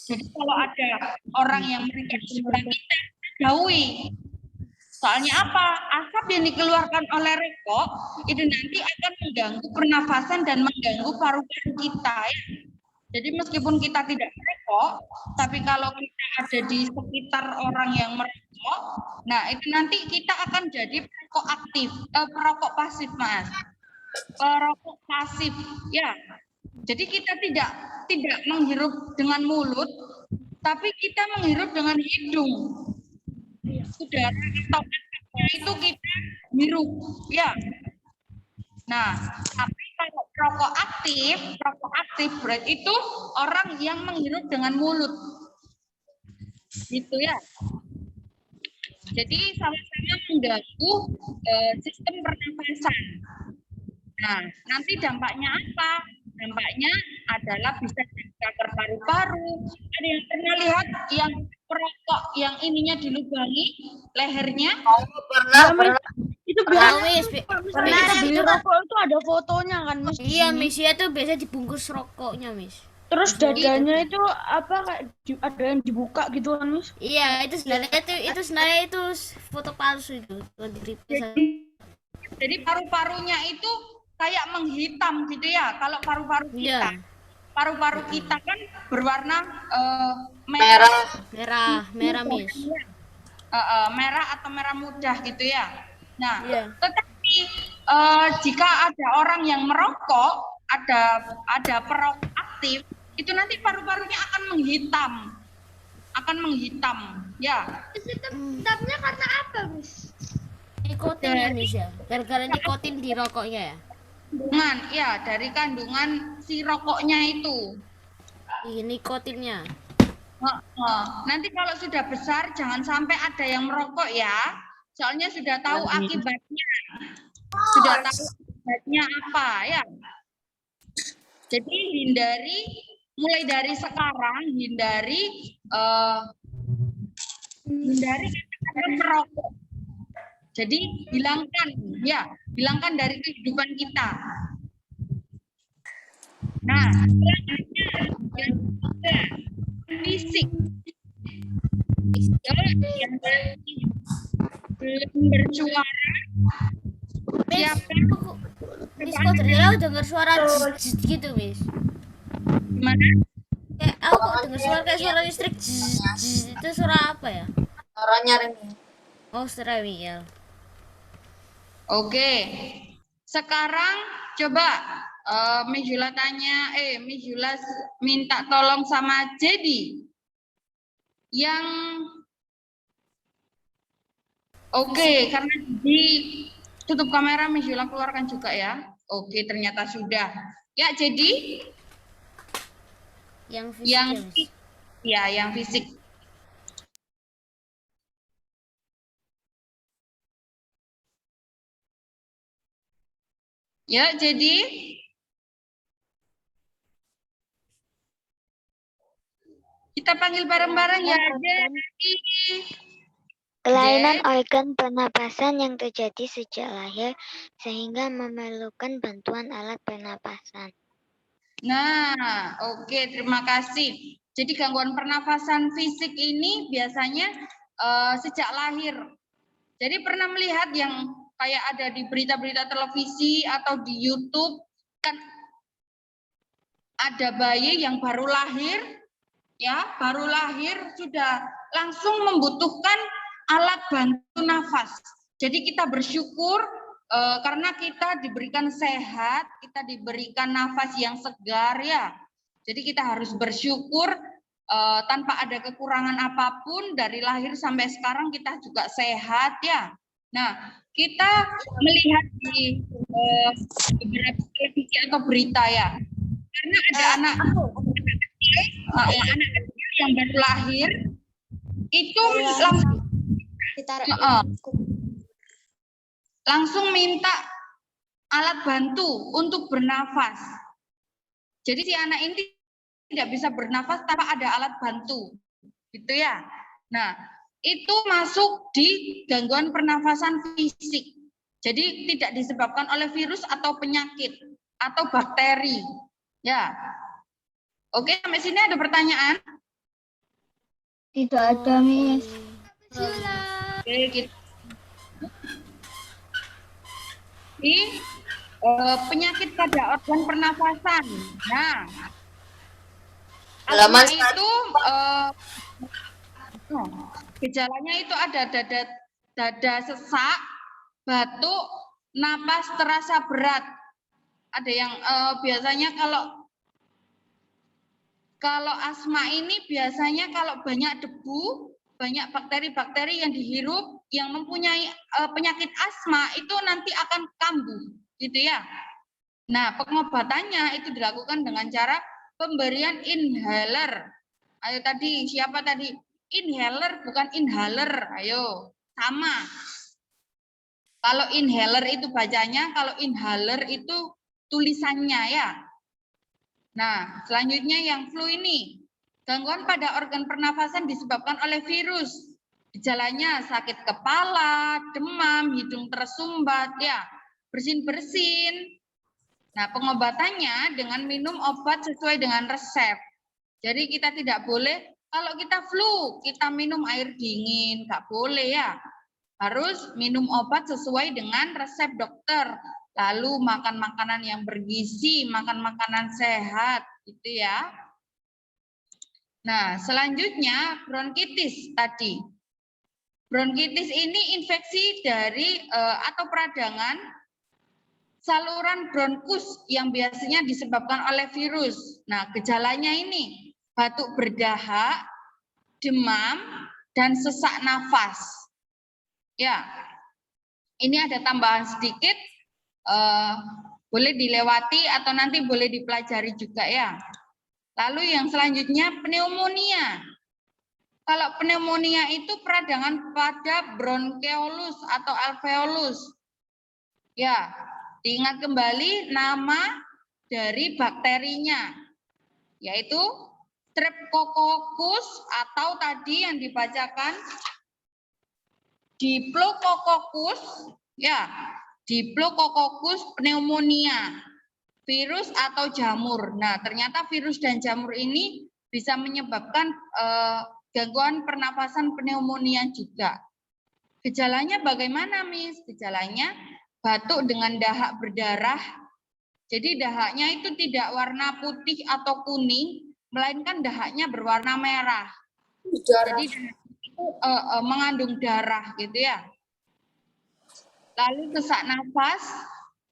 Jadi kalau ada orang yang mereka sebelah kita, jauhi. Soalnya apa? Asap yang dikeluarkan oleh rokok itu nanti akan mengganggu pernafasan dan mengganggu paru-paru kita. Ya. Jadi meskipun kita tidak merokok, merokok, tapi kalau kita ada di sekitar orang yang merokok, nah itu nanti kita akan jadi perokok aktif, perokok pasif, Mas. Perokok pasif, ya. Jadi kita tidak menghirup dengan mulut, tapi kita menghirup dengan hidung. Udara atau asapnya itu kita hirup, ya. Nah, tapi kalau perokok aktif berarti itu orang yang menghirup dengan mulut, gitu ya. Jadi sama-sama mengganggu sistem pernafasan. Nah, nanti dampaknya apa? Dampaknya adalah bisa jadi kanker paru-paru. Ada yang pernah lihat yang perokok yang ininya dilubangi lehernya? Pernah. Itu Tahu, biasa Miss. kita beli rokok itu ada fotonya kan, Miss. Iya, Miss, ya tuh biasa dibungkus rokoknya, Miss. Terus dadanya itu apa kayak ada yang dibuka gitu kan, Miss? Iya, itu sebenarnya itu foto palsu itu. Jadi paru-parunya itu kayak menghitam gitu ya. Kalau paru-paru kita, Iya. paru-paru kita kan berwarna merah, Merah, Miss. merah atau merah muda gitu ya. Nah, Iya. tetapi jika ada orang yang merokok, ada perokok aktif, itu nanti paru-parunya akan menghitam, ya. Hitamnya karena apa, Miss? Nikotin ya, Miss ya. Gara-gara nikotin di rokoknya ya. Dari kandungan si rokoknya itu. Iya, nikotinnya. Nanti kalau sudah besar jangan sampai ada yang merokok ya. Soalnya sudah tahu akibatnya. Sudah tahu akibatnya apa ya. Jadi mulai dari sekarang hindari kata-kata merokok. Jadi hilangkan dari kehidupan kita. Nah, yang ketiga, fisik. Yang belum bersuara. Siapa? Miss, kok ternyata dengar suara zzz gitu, Miss. Gimana? Aku kok dengar suara kayak suara listrik zzz. Itu suara apa ya? Suaranya Remi. Oh, suara Miguel. Oke. Sekarang coba Mijula minta tolong sama Jadi. Karena Jadi tutup kamera, Mijula keluarkan juga ya. Oke, ternyata sudah. Ya, Jadi Yang fisik yang ya, Miss. yang fisik. Ya, jadi kita panggil bareng-bareng ya. Jadi Kelainan organ pernapasan yang terjadi sejak lahir sehingga memerlukan bantuan alat pernapasan. Nah, oke, terima kasih. Jadi gangguan pernafasan fisik ini biasanya sejak lahir. Jadi pernah melihat yang kayak ada di berita-berita televisi atau di YouTube, kan ada bayi yang baru lahir sudah langsung membutuhkan alat bantu nafas. Jadi kita bersyukur karena kita diberikan sehat, kita diberikan nafas yang segar ya. Jadi kita harus bersyukur tanpa ada kekurangan apapun dari lahir sampai sekarang kita juga sehat ya. Nah, kita melihat di beberapa televisi atau berita ya. Karena ada anak kecil yang baru lahir itu langsung minta alat bantu untuk bernafas. Jadi si anak ini tidak bisa bernafas tanpa ada alat bantu, gitu ya. Nah, itu masuk di gangguan pernafasan fisik. Jadi tidak disebabkan oleh virus atau penyakit atau bakteri. Ya. Oke, sampai sini ada pertanyaan? Tidak ada, Miss. Oke, gitu. Penyakit pada organ pernafasan. Nah, Halaman asma itu gejalanya itu ada dada sesak, batuk, napas terasa berat. Ada yang biasanya kalau asma ini biasanya kalau banyak debu, banyak bakteri-bakteri yang dihirup yang mempunyai penyakit asma itu nanti akan kambuh, gitu ya. Nah, pengobatannya itu dilakukan dengan cara pemberian inhaler. Ayo tadi, siapa tadi? Inhaler bukan inhaler. Ayo, sama. Kalau inhaler itu bacanya, kalau inhaler itu tulisannya ya. Nah, selanjutnya yang flu ini. Gangguan pada organ pernafasan disebabkan oleh virus. Gejalanya sakit kepala, demam, hidung tersumbat, ya, bersin-bersin. Nah, pengobatannya dengan minum obat sesuai dengan resep. Jadi kita tidak boleh, kalau kita flu, kita minum air dingin, nggak boleh ya. Harus minum obat sesuai dengan resep dokter. Lalu makan makanan yang bergizi, makan makanan sehat, gitu ya. Nah, selanjutnya bronkitis tadi. Bronkitis ini infeksi dari atau peradangan saluran bronkus yang biasanya disebabkan oleh virus. Nah, gejalanya ini batuk berdahak, demam, dan sesak nafas. Ya, ini ada tambahan sedikit, boleh dilewati atau nanti boleh dipelajari juga ya. Lalu yang selanjutnya pneumonia. Kalau pneumonia itu peradangan pada bronkeolus atau alveolus. Ya, diingat kembali nama dari bakterinya, yaitu Streptococcus atau tadi yang dibacakan Diplococcus, ya, Diplococcus pneumonia, virus atau jamur. Nah, ternyata virus dan jamur ini bisa menyebabkan gangguan pernafasan pneumonia juga. Gejalanya bagaimana, Miss? Gejalanya batuk dengan dahak berdarah. Jadi dahaknya itu tidak warna putih atau kuning, melainkan dahaknya berwarna merah. Jadi itu mengandung darah gitu ya. Lalu sesak nafas,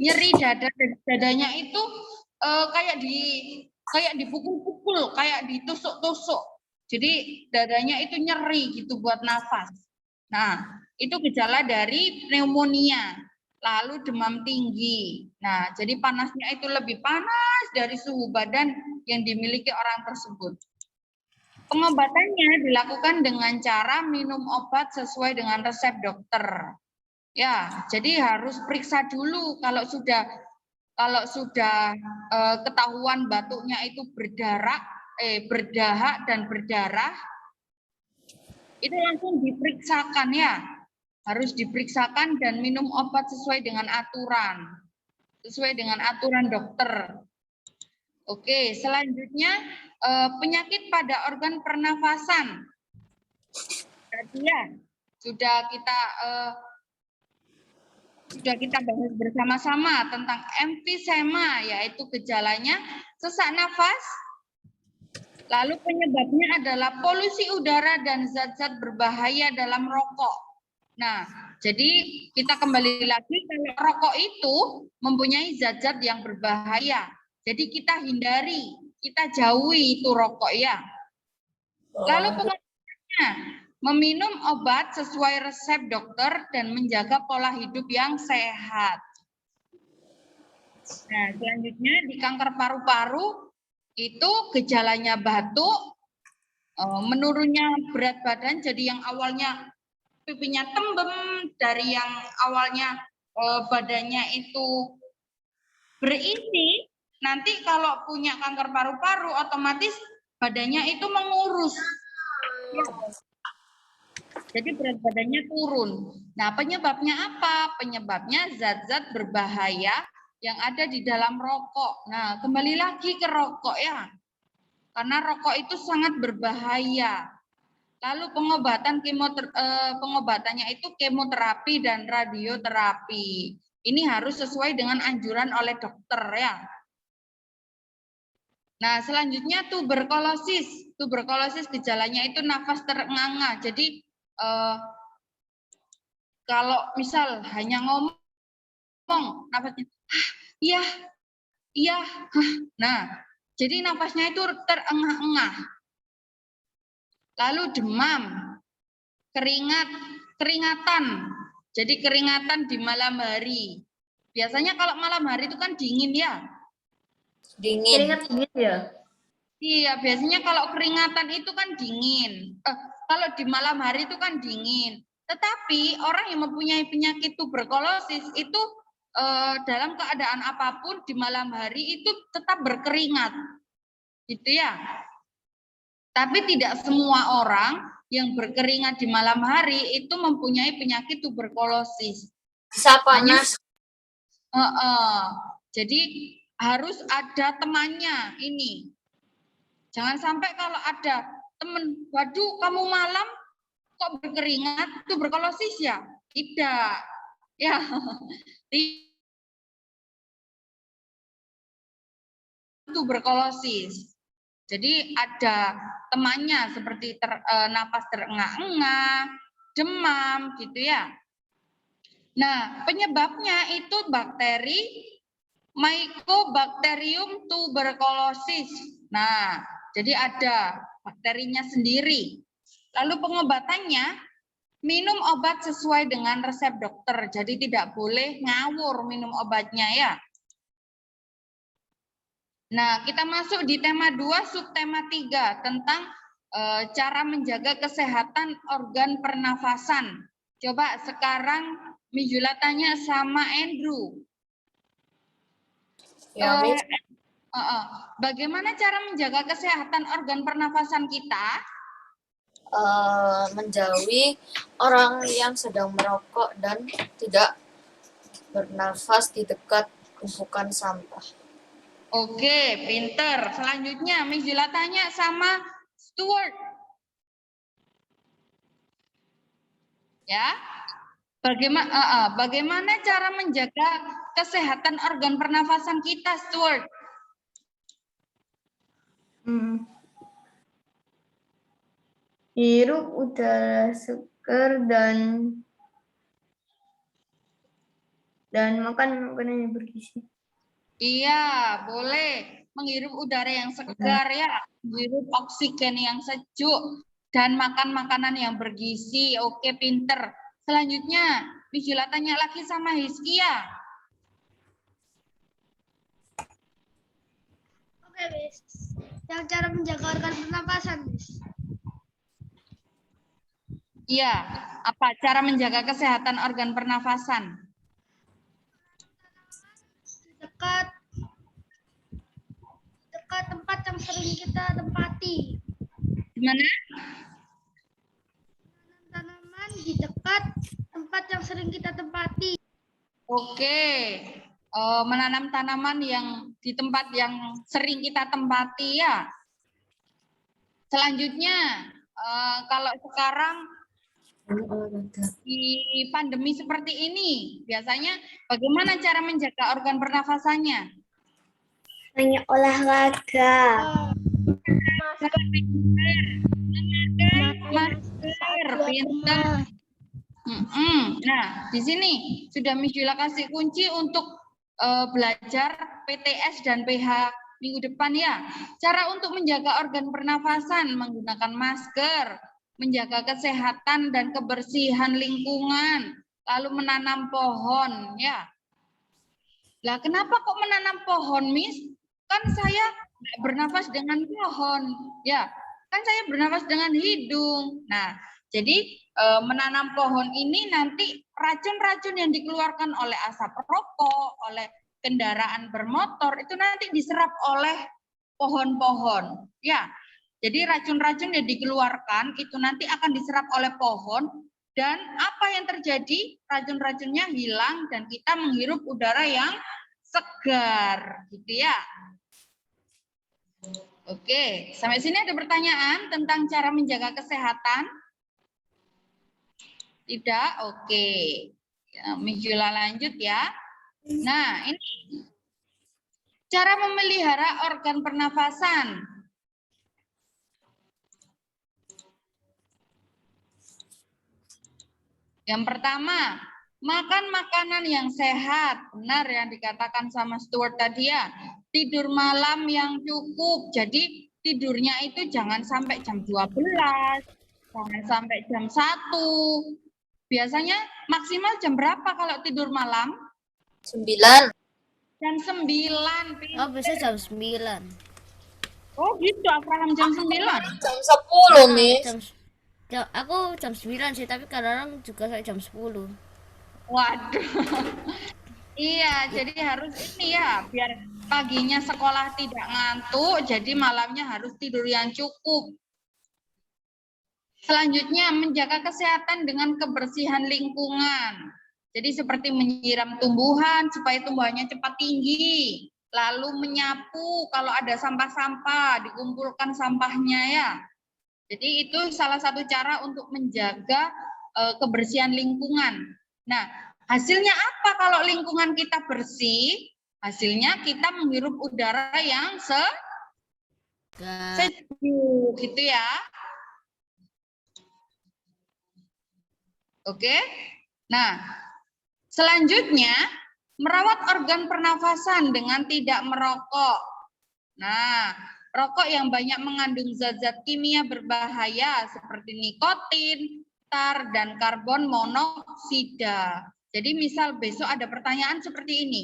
nyeri dada, dadanya itu kayak dipukul-pukul, kayak ditusuk-tusuk. Jadi dadanya itu nyeri gitu buat nafas. Nah, itu gejala dari pneumonia. Lalu demam tinggi. Nah, jadi panasnya itu lebih panas dari suhu badan yang dimiliki orang tersebut. Pengobatannya dilakukan dengan cara minum obat sesuai dengan resep dokter. Ya, jadi harus periksa dulu kalau sudah ketahuan batuknya itu berdahak dan berdarah, itu langsung diperiksakan ya. Harus diperiksakan dan minum obat sesuai dengan aturan dokter. Oke, selanjutnya penyakit pada organ pernafasan. Tadi ya sudah kita bahas bersama-sama tentang emfisema, yaitu gejalanya sesak nafas. Lalu penyebabnya adalah polusi udara dan zat-zat berbahaya dalam rokok. Nah, jadi kita kembali lagi, kalau rokok itu mempunyai zat-zat yang berbahaya. Jadi kita hindari, kita jauhi itu rokok ya. Lalu pengobatannya, meminum obat sesuai resep dokter dan menjaga pola hidup yang sehat. Nah, selanjutnya di kanker paru-paru itu gejalanya batuk, menurunnya berat badan, jadi yang awalnya pipinya tembem, dari yang awalnya badannya itu berisi, nanti kalau punya kanker paru-paru otomatis badannya itu mengurus. Jadi berat badannya turun. Nah, penyebabnya apa? Penyebabnya zat-zat berbahaya yang ada di dalam rokok. Nah, kembali lagi ke rokok ya. Karena rokok itu sangat berbahaya. Lalu pengobatannya itu kemoterapi dan radioterapi. Ini harus sesuai dengan anjuran oleh dokter ya. Nah, selanjutnya tuberkulosis. Tuberkulosis gejalanya itu nafas terengah-engah. Jadi kalau misal hanya ngomong nafasnya iya, iya. Nah, jadi nafasnya itu terengah-engah. Lalu demam, keringatan. Jadi keringatan di malam hari. Biasanya kalau malam hari itu kan dingin ya. Dingin. Keringat dingin ya. Iya, biasanya kalau keringatan itu kan dingin. Kalau di malam hari itu kan dingin. Tetapi orang yang mempunyai penyakit tuberkulosis itu dalam keadaan apapun di malam hari itu tetap berkeringat. Gitu ya. Tapi tidak semua orang yang berkeringat di malam hari itu mempunyai penyakit tuberkulosis. Bisa panas. Jadi harus ada temannya ini. Jangan sampai kalau ada teman, waduh kamu malam kok berkeringat, tuberkulosis ya? Tidak. Ya. Tuberkulosis. Jadi ada temannya seperti napas terengah-engah, demam gitu ya. Nah, penyebabnya itu bakteri Mycobacterium tuberculosis. Nah, jadi ada bakterinya sendiri. Lalu pengobatannya, minum obat sesuai dengan resep dokter. Jadi tidak boleh ngawur minum obatnya ya. Nah, kita masuk di tema 2, subtema 3 tentang cara menjaga kesehatan organ pernafasan. Coba sekarang Mijula tanya sama Andrew. Ya, Miss. Bagaimana cara menjaga kesehatan organ pernafasan kita? Menjauhi orang yang sedang merokok dan tidak bernafas di dekat tumpukan sampah. Oke, pinter. Selanjutnya, Mijula tanya sama Stuart. Ya, bagaimana cara menjaga kesehatan organ pernafasan kita, Stuart? Hirup udara segar dan makan makanan yang bergizi. Iya, boleh menghirup udara yang segar ya, menghirup oksigen yang sejuk dan makan makanan yang bergizi. Oke, pinter. Selanjutnya, Mijula tanya lagi sama Hizkia. Oke, Miss. Yang cara menjaga organ pernapasan, Miss. Iya, apa cara menjaga kesehatan organ pernafasan? Dekat tempat yang sering kita tempati. Di mana? Tanaman di dekat tempat yang sering kita tempati. Oke, menanam tanaman yang di tempat yang sering kita tempati ya. Selanjutnya, kalau sekarang di pandemi seperti ini, biasanya bagaimana cara menjaga organ pernafasannya? Banyak olahraga. Masker, pintar. Nah, di sini sudah Mijula kasih kunci untuk belajar PTS dan PH minggu depan ya. Cara untuk menjaga organ pernafasan menggunakan masker, menjaga kesehatan dan kebersihan lingkungan, lalu menanam pohon ya. Lah kenapa kok menanam pohon, Miss? Kan saya bernafas dengan pohon, ya. Kan saya bernafas dengan hidung. Nah, jadi menanam pohon ini nanti racun-racun yang dikeluarkan oleh asap rokok, oleh kendaraan bermotor itu nanti diserap oleh pohon-pohon, ya. Jadi racun-racun yang dikeluarkan itu nanti akan diserap oleh pohon dan apa yang terjadi? Racun-racunnya hilang dan kita menghirup udara yang segar, gitu ya. Oke, sampai sini ada pertanyaan tentang cara menjaga kesehatan? Tidak? Oke. Ya, Mijula lanjut ya. Nah, ini. Cara menjaga kesehatan organ pernafasan kita. Coba sekarang Mijula tanya sama Stuart. Bagaimana cara menjaga kesehatan organ pernafasan kita? Oke. Mijula lanjut ya. Nah, ini. Cara menjaga kesehatan organ pernafasan kita. Coba sekarang Mijula tanya sama Stuart. Bagaimana cara menjaga kesehatan organ pernafasan kita? Oke. Mijula lanjut ya. Nah, ini. Cara memelihara organ pernafasan. Yang pertama, makan makanan yang sehat. Benar yang dikatakan sama Stuart tadi ya. Tidur malam yang cukup. Jadi tidurnya itu jangan sampai jam 12, jangan sampai jam 1. Biasanya maksimal jam berapa kalau tidur malam? 9. Jam 9. Oh, biasanya jam 9. Oh gitu, Abraham jam 9. Jam 10, Miss. Aku jam 9 sih, tapi kadang juga saya jam 10. Waduh. Iya, jadi harus ini ya, biar paginya sekolah tidak ngantuk, jadi malamnya harus tidur yang cukup. Selanjutnya, menjaga kesehatan dengan kebersihan lingkungan. Jadi seperti menyiram tumbuhan supaya tumbuhannya cepat tinggi. Lalu menyapu kalau ada sampah-sampah, dikumpulkan sampahnya ya. Jadi itu salah satu cara untuk menjaga kebersihan lingkungan. Nah, hasilnya apa kalau lingkungan kita bersih? Hasilnya kita menghirup udara yang sejuk, gitu ya. Oke. Nah, selanjutnya merawat organ pernafasan dengan tidak merokok. Nah, rokok yang banyak mengandung zat-zat kimia berbahaya seperti nikotin, tar, dan karbon monoksida. Jadi misal besok ada pertanyaan seperti ini.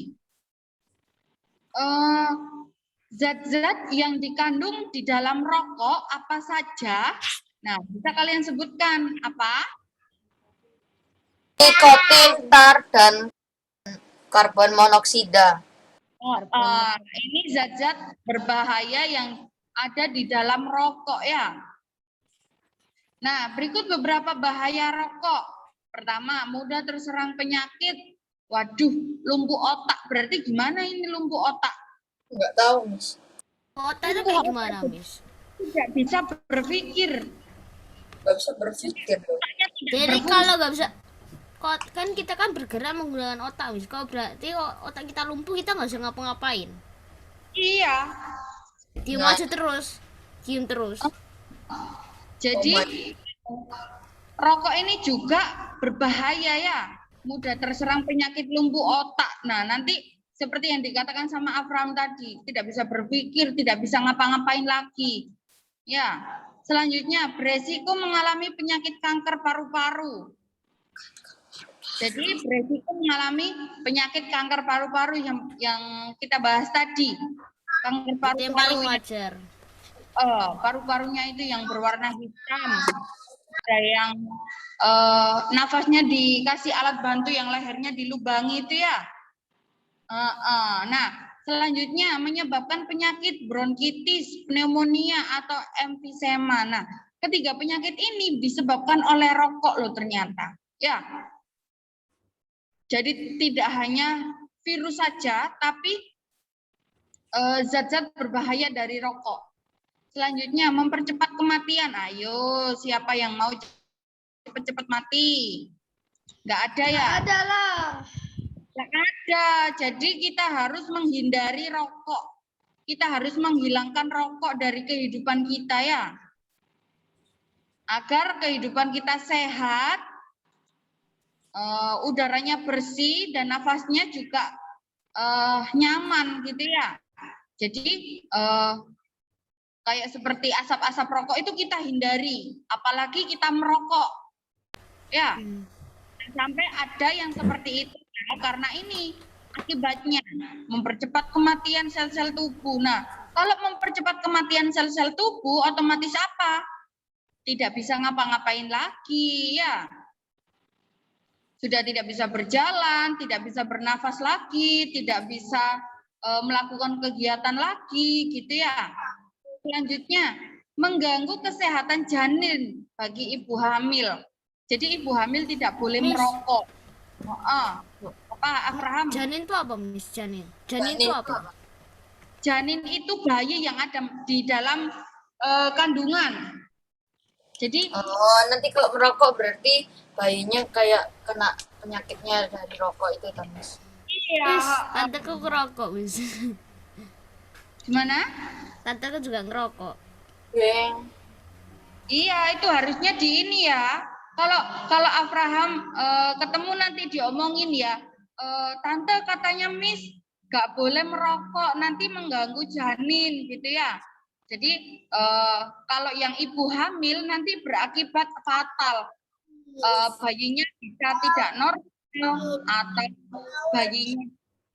Zat-zat yang dikandung di dalam rokok apa saja? Nah, bisa kalian sebutkan apa? Nikotin, tar, dan karbon monoksida. Ini zat-zat berbahaya yang ada di dalam rokok ya. Nah, berikut beberapa bahaya rokok. Pertama, mudah terserang penyakit. Waduh, lumpuh otak. Berarti gimana ini lumpuh otak? Enggak tahu, Miss. Otak itu kayak gimana, Miss? Tidak bisa berpikir. Enggak bisa berpikir. Jadi kalau nggak bisa, kan kita kan bergerak menggunakan otak, Miss. Kalau berarti otak kita lumpuh, kita nggak bisa ngapa-ngapain. Iya. Diem aja terus, diem terus. Jadi rokok ini juga berbahaya ya, mudah terserang penyakit lumpuh otak. Nah, nanti seperti yang dikatakan sama Abraham tadi, tidak bisa berpikir, tidak bisa ngapa-ngapain lagi. Ya, selanjutnya beresiko mengalami penyakit kanker paru-paru. Jadi beresiko mengalami penyakit kanker paru-paru yang kita bahas tadi. Kanker Itu yang paling paru-paru wajar. paru-parunya itu yang berwarna hitam. Ada yang nafasnya dikasih alat bantu yang lehernya dilubangi itu ya. Nah, selanjutnya menyebabkan penyakit bronkitis, pneumonia atau emfisema. Nah, ketiga penyakit ini disebabkan oleh rokok loh ternyata. Ya. Jadi tidak hanya virus saja, tapi zat-zat berbahaya dari rokok. Selanjutnya mempercepat kematian. Ayo, siapa yang mau cepat-cepat mati? Nggak ada ya? Ada lah. Nggak ada. Jadi kita harus menghindari rokok. Kita harus menghilangkan rokok dari kehidupan kita ya. Agar kehidupan kita sehat, udaranya bersih dan nafasnya juga nyaman gitu ya. Jadi kayak seperti asap-asap rokok itu kita hindari, apalagi kita merokok. Ya. Sampai ada yang seperti itu karena ini akibatnya mempercepat kematian sel-sel tubuh. Nah, kalau mempercepat kematian sel-sel tubuh otomatis apa? Tidak bisa ngapa-ngapain lagi ya. Sudah tidak bisa berjalan, tidak bisa bernafas lagi, tidak bisa melakukan kegiatan lagi gitu ya. Selanjutnya, mengganggu kesehatan janin bagi ibu hamil. Jadi ibu hamil tidak boleh merokok. Apa Abraham? Janin itu apa, Miss? Janin itu apa? Janin itu bayi yang ada di dalam kandungan. Jadi nanti kalau merokok berarti bayinya kayak kena penyakitnya dari rokok itu, Miss. Iya. Miss, tante aku ngerokok, Miss. Gimana? Tante kan juga ngerokok. Geng. Iya, itu harusnya di ini ya. Kalau Abraham ketemu nanti diomongin ya, tante katanya Miss nggak boleh merokok, nanti mengganggu janin gitu ya. Jadi kalau yang ibu hamil nanti berakibat fatal. Bayinya bisa tidak normal atau bayinya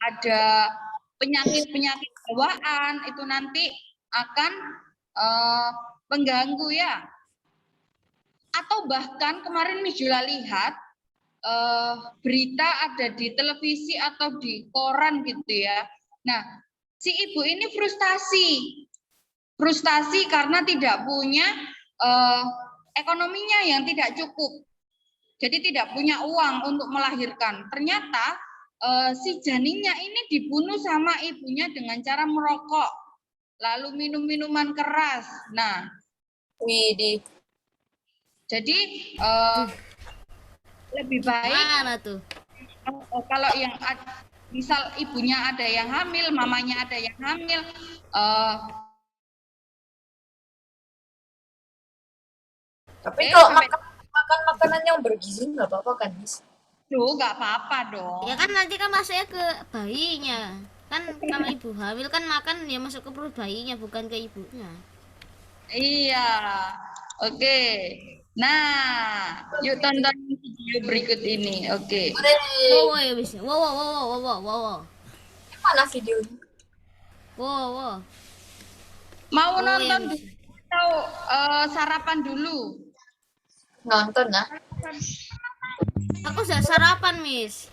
ada penyakit-penyakit bawaan, itu nanti akan mengganggu ya. Atau bahkan kemarin Miss Jula lihat berita ada di televisi atau di koran gitu ya. Nah, si ibu ini frustasi karena tidak punya ekonominya yang tidak cukup. Jadi tidak punya uang untuk melahirkan. Ternyata si janinnya ini dibunuh sama ibunya dengan cara merokok, lalu minum minuman keras. Nah, Widih. jadi lebih baik Mana tuh? kalau yang misal ibunya ada yang hamil, mamanya ada yang hamil, Tapi kalau makan makanan yang bergizi nggak apa-apa kan, Miss? tuh nggak apa-apa dong. Ya kan nanti kan masuknya ke bayinya. Kan kalau ibu hamil kan makan ya masuk ke perut bayinya bukan ke ibunya. Iya, oke. Nah, yuk tonton video berikut ini. Oke. Wow ya bisa. Wow. Mana videonya? Wow. Mau Oh, nonton yang- dulu atau sarapan dulu? Nonton nah. Aku udah sarapan, Miss.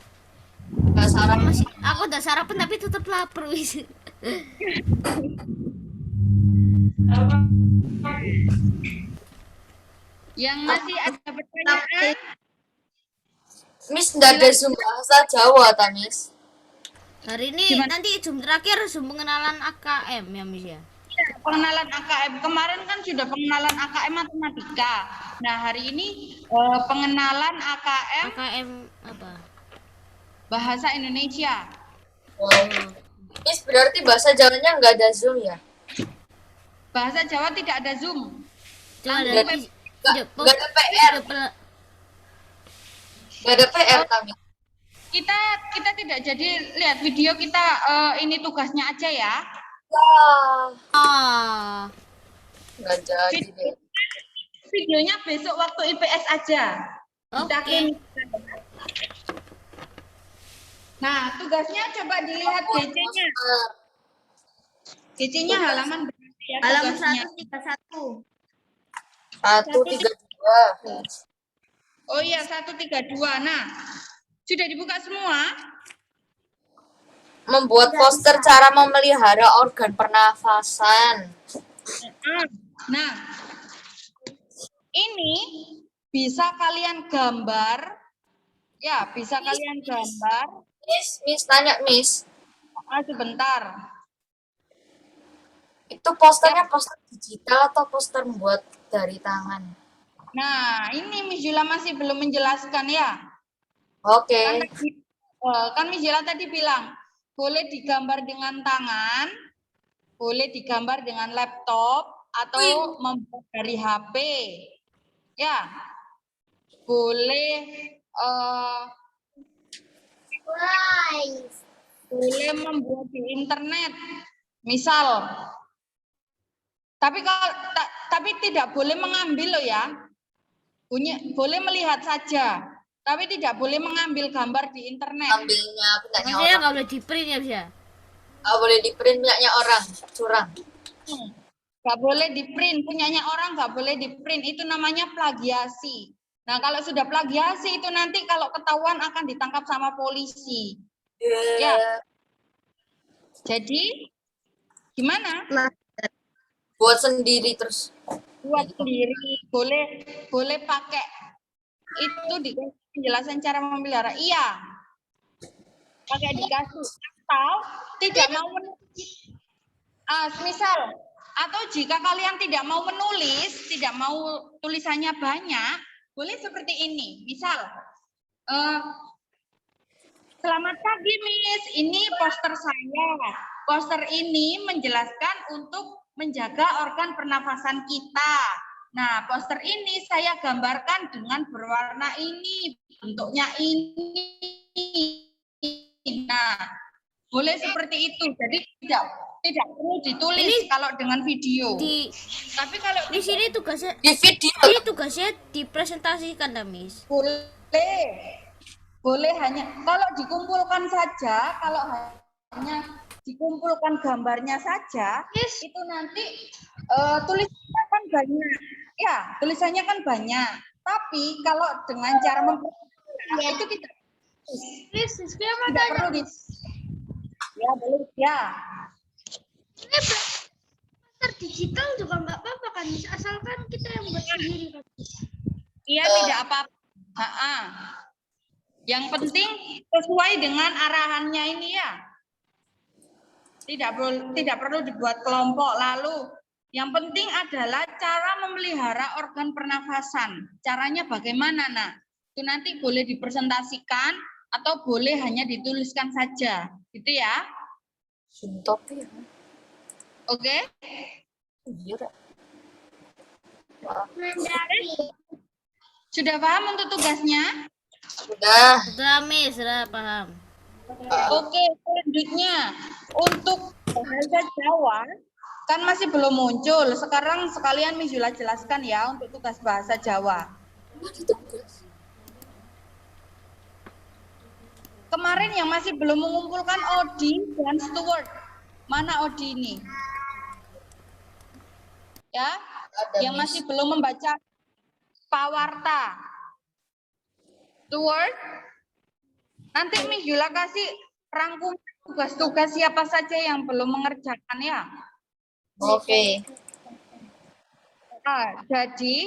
Nggak sarapan. Aku udah sarapan tapi tetap lapar, Miss. Yang masih ada pertanyaan? Miss nggak ada Zoom bahasa Jawa, ta, Miss? Hari ini nanti Zoom terakhir Zoom pengenalan AKM ya, Miss ya. Pengenalan AKM. Kemarin kan sudah pengenalan AKM matematika. Nah, hari ini pengenalan AKM AKM apa? bahasa Indonesia. Oh. Miss berarti bahasa Jawanya nggak ada Zoom ya? Bahasa Jawa tidak ada Zoom. Cuma Nggak ada nggak ada PR. Nggak ada PR, kami. Kita tidak jadi lihat video kita, ini tugasnya aja ya. Ah, Nggak jadi deh. Videonya besok waktu IPS aja. Kita oke. Nah, tugasnya coba dilihat GC-nya. GC-nya halaman berapa ya? Halaman tugasnya? 131. 132. Oh iya, 132. Nah, sudah dibuka semua? Membuat poster cara memelihara organ pernafasan. Nah, ini bisa kalian gambar. Ya, bisa kalian gambar. Miss tanya, Miss. Sebentar. Itu posternya poster digital atau poster membuat dari tangan? Nah, ini Miss Jula masih belum menjelaskan ya. Oke. Kan Miss Jula tadi bilang, boleh digambar dengan tangan, boleh digambar dengan laptop, atau membuat dari HP. Ya, boleh boleh membuat di internet, misal. Tapi tidak boleh mengambil loh ya. Boleh melihat saja, tapi tidak boleh mengambil gambar di internet. Ambilnya punyanya Maksudnya orang. nggak boleh di print ya, bisa? Nggak boleh di print punyanya orang. Curang. Nggak boleh di print, punyanya orang nggak boleh di print. Itu namanya plagiasi. Nah, kalau sudah plagiasi itu nanti kalau ketahuan akan ditangkap sama polisi. Ya. Jadi gimana? Buat sendiri terus. Buat sendiri, boleh pakai itu dikasih penjelasan cara memelihara. Iya. Pakai dikasih atau tidak mau menulis. Misal, atau jika kalian tidak mau menulis, tidak mau tulisannya banyak, boleh seperti ini. Misal, selamat pagi, Miss. Ini poster saya. Poster ini menjelaskan untuk menjaga organ pernafasan kita. Nah, poster ini saya gambarkan dengan berwarna ini, bentuknya ini. Nah, boleh seperti itu. Jadi tidak perlu ditulis Ini kalau dengan video. Tapi kalau Di sini tugasnya Di video. ini tugasnya dipresentasikan, Miss. boleh hanya kalau dikumpulkan saja, kalau hanya dikumpulkan gambarnya saja, itu nanti tulisannya kan banyak. Ya, tulisannya kan banyak. Tapi kalau dengan cara itu tidak perlu di. Ya, boleh ya. Poster digital juga nggak apa-apa kan, asalkan kita yang buat sendiri kan. Iya, tidak apa-apa. Yang penting sesuai dengan arahannya ini ya. Tidak perlu dibuat kelompok. Lalu yang penting adalah cara memelihara organ pernafasan. Caranya bagaimana? Nah, itu nanti boleh dipresentasikan atau boleh hanya dituliskan saja. Gitu ya. Suntop ya. Oke? Iya. Sudah paham untuk tugasnya? Sudah, Miss, sudah paham. Oke, selanjutnya untuk bahasa Jawa kan masih belum muncul. Sekarang sekalian Miss Yula jelaskan ya untuk tugas bahasa Jawa. Kemarin yang masih belum mengumpulkan Odi dan Stuart. Mana Odi ini? Ya, yang masih belum membaca Pawarta. Stuart, nanti Miss Yula kasih rangkuman tugas-tugas siapa saja yang belum mengerjakan ya. Oke. Nah, jadi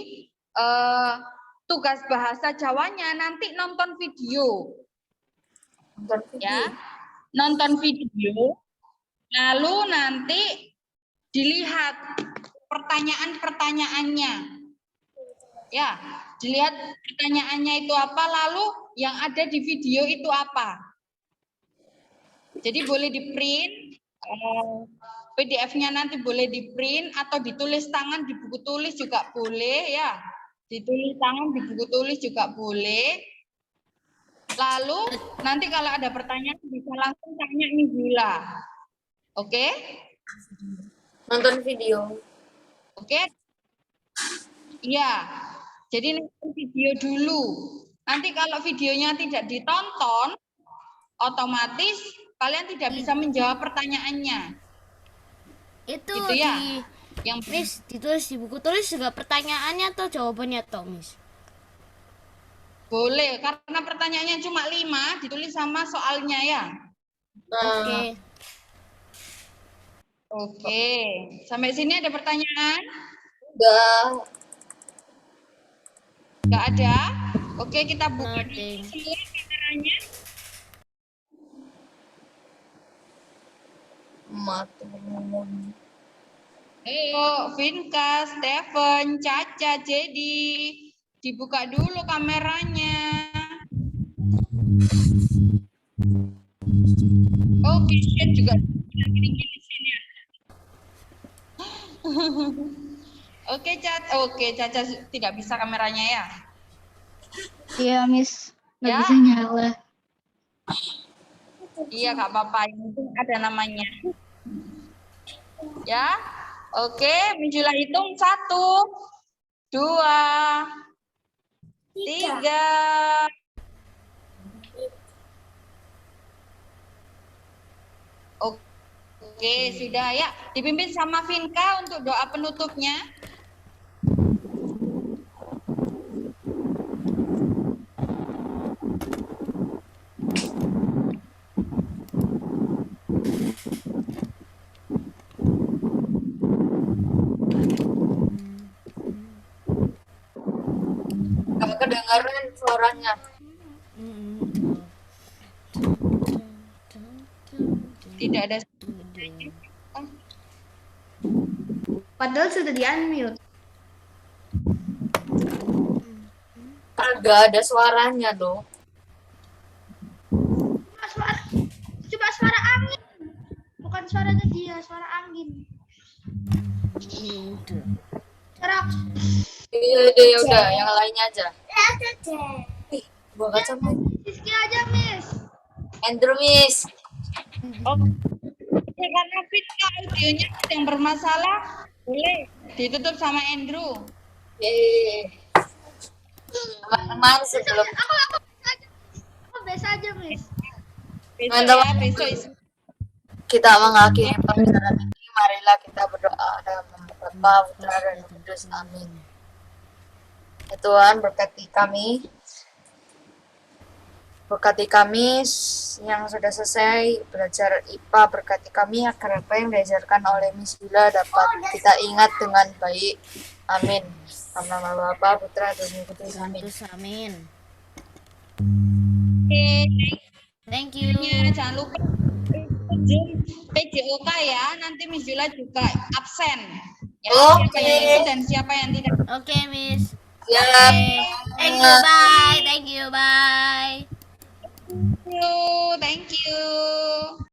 tugas bahasa Jawanya nanti nonton video. Ya, nonton video, lalu nanti dilihat pertanyaan-pertanyaannya. Ya, dilihat pertanyaannya itu apa, lalu yang ada di video itu apa. Jadi boleh di-print, PDF-nya nanti boleh di-print atau ditulis tangan di buku tulis juga boleh ya. Ditulis tangan di buku tulis juga boleh. Lalu nanti kalau ada pertanyaan bisa langsung tanya Miss Yula. Oke? Nonton video. Oke? Iya. Jadi nonton video dulu. Nanti kalau videonya tidak ditonton, otomatis kalian tidak bisa menjawab pertanyaannya. Itu Gitu ya? Yang Miss, ditulis di buku tulis juga pertanyaannya atau jawabannya toh, Miss? boleh, karena pertanyaannya cuma 5, ditulis sama soalnya ya. Oke. Oke. Sampai sini ada pertanyaan? Udah. Nggak ada? Oke, kita buka Nothing. dulu kameranya. Matur. Ayo, Vinka, Stephen, Caca, Jadi. Dibuka dulu kameranya. Oke, Shen juga gini-gini sini ya. Oke, Caca tidak bisa kameranya ya. Iya, Miss. Nggak Ya. bisa nyala. Iya, nggak apa-apa. Yang penting ada namanya. Ya, oke. Minjula hitung 1, 2, 3. Oke, sudah ya. Dipimpin sama Vinka untuk doa penutupnya. Nggak kedengaran suaranya. Tidak ada. Padahal sudah di-unmute. Nggak ada suaranya loh. Coba suara angin. Bukan suaranya dia, suara angin. Iya, udah, yang lainnya aja. Ih, buang kaca, Miss. Rizky aja, Miss. Andrew, Miss. Ya, karena Vita audionya sedang bermasalah, boleh ditutup sama Andrew. Teman-teman, sebelum Aku biasa aja, Miss. Besok Mantap. ya, besok kita mengakhiri pelajaran ini, marilah kita berdoa dalam nama Bapa, Putra, dan Roh Kudus. Amin. Ya Tuhan, berkati kami. Berkati kami yang sudah selesai belajar IPA. Berkati kami agar apa yang diajarkan oleh Miss Yula dapat kita ingat dengan baik. Amin. Dalam nama Bapa, Putra, dan Roh Kudus. Amin. Amin. Oke, Thank you. jangan lupa Zoom PJOK ya, nanti Miss Yula juga absen. Ya, siapa yang ikut dan siapa yang tidak. Oke, Miss. Ya. Thank you, bye. Thank you, bye. Thank you.